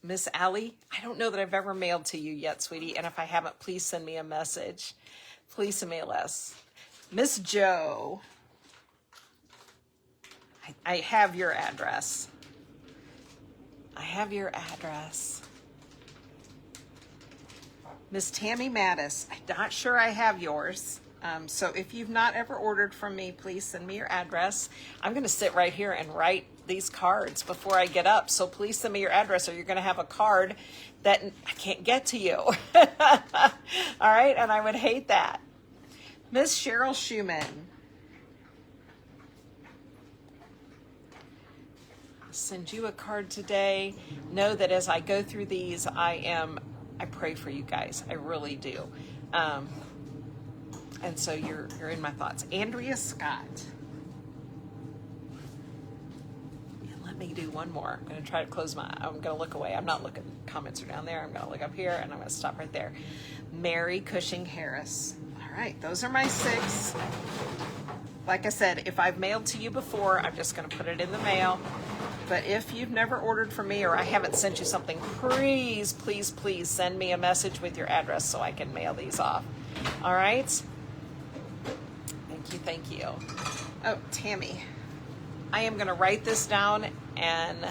Miss Allie, I don't know that I've ever mailed to you yet, sweetie, and if I haven't, please send me a message. Please send me a list. Miss Joe, I have your address. I have your address. Miss Tammy Mattis, I'm not sure I have yours. So if you've not ever ordered from me, please send me your address. I'm going to sit right here and write these cards before I get up. So please send me your address, or you're going to have a card that I can't get to you. All right, and I would hate that. Miss Cheryl Schumann. I'll send you a card today. Know that as I go through these, I pray for you guys. I really do. And so you're in my thoughts. Andrea Scott. And let me do one more. I'm going to try to I'm going to look away. I'm not looking. Comments are down there. I'm going to look up here, and I'm going to stop right there. Mary Cushing Harris. All right, those are my 6. Like I said, if I've mailed to you before, I'm just going to put it in the mail. But if you've never ordered from me, or I haven't sent you something, please, please, please send me a message with your address so I can mail these off. All right? Thank you, thank you. Oh, Tammy, I am going to write this down, and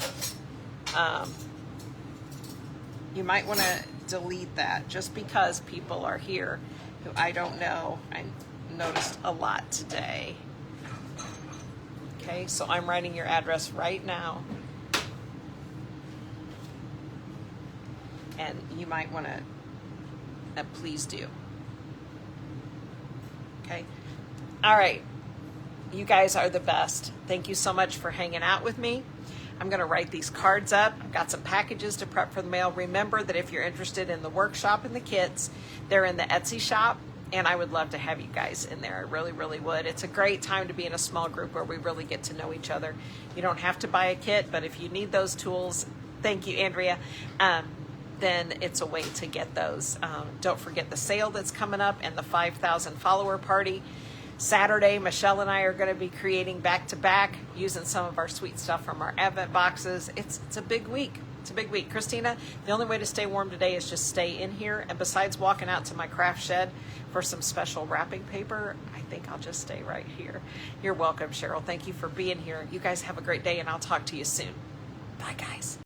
you might want to delete that just because people are here who I don't know. I noticed a lot today. Okay, so I'm writing your address right now. And you might want to, please do. Okay. All right. You guys are the best. Thank you so much for hanging out with me. I'm going to write these cards up. I've got some packages to prep for the mail. Remember that if you're interested in the workshop and the kits, they're in the Etsy shop, and I would love to have you guys in there. I really, really would. It's a great time to be in a small group where we really get to know each other. You don't have to buy a kit, but if you need those tools, thank you, Andrea, then it's a way to get those. Don't forget the sale that's coming up and the 5,000 follower party. Saturday, Michelle and I are going to be creating back-to-back, using some of our sweet stuff from our Advent boxes. It's a big week. It's a big week. Christina, the only way to stay warm today is just stay in here. And besides walking out to my craft shed for some special wrapping paper, I think I'll just stay right here. You're welcome, Cheryl. Thank you for being here. You guys have a great day, and I'll talk to you soon. Bye, guys.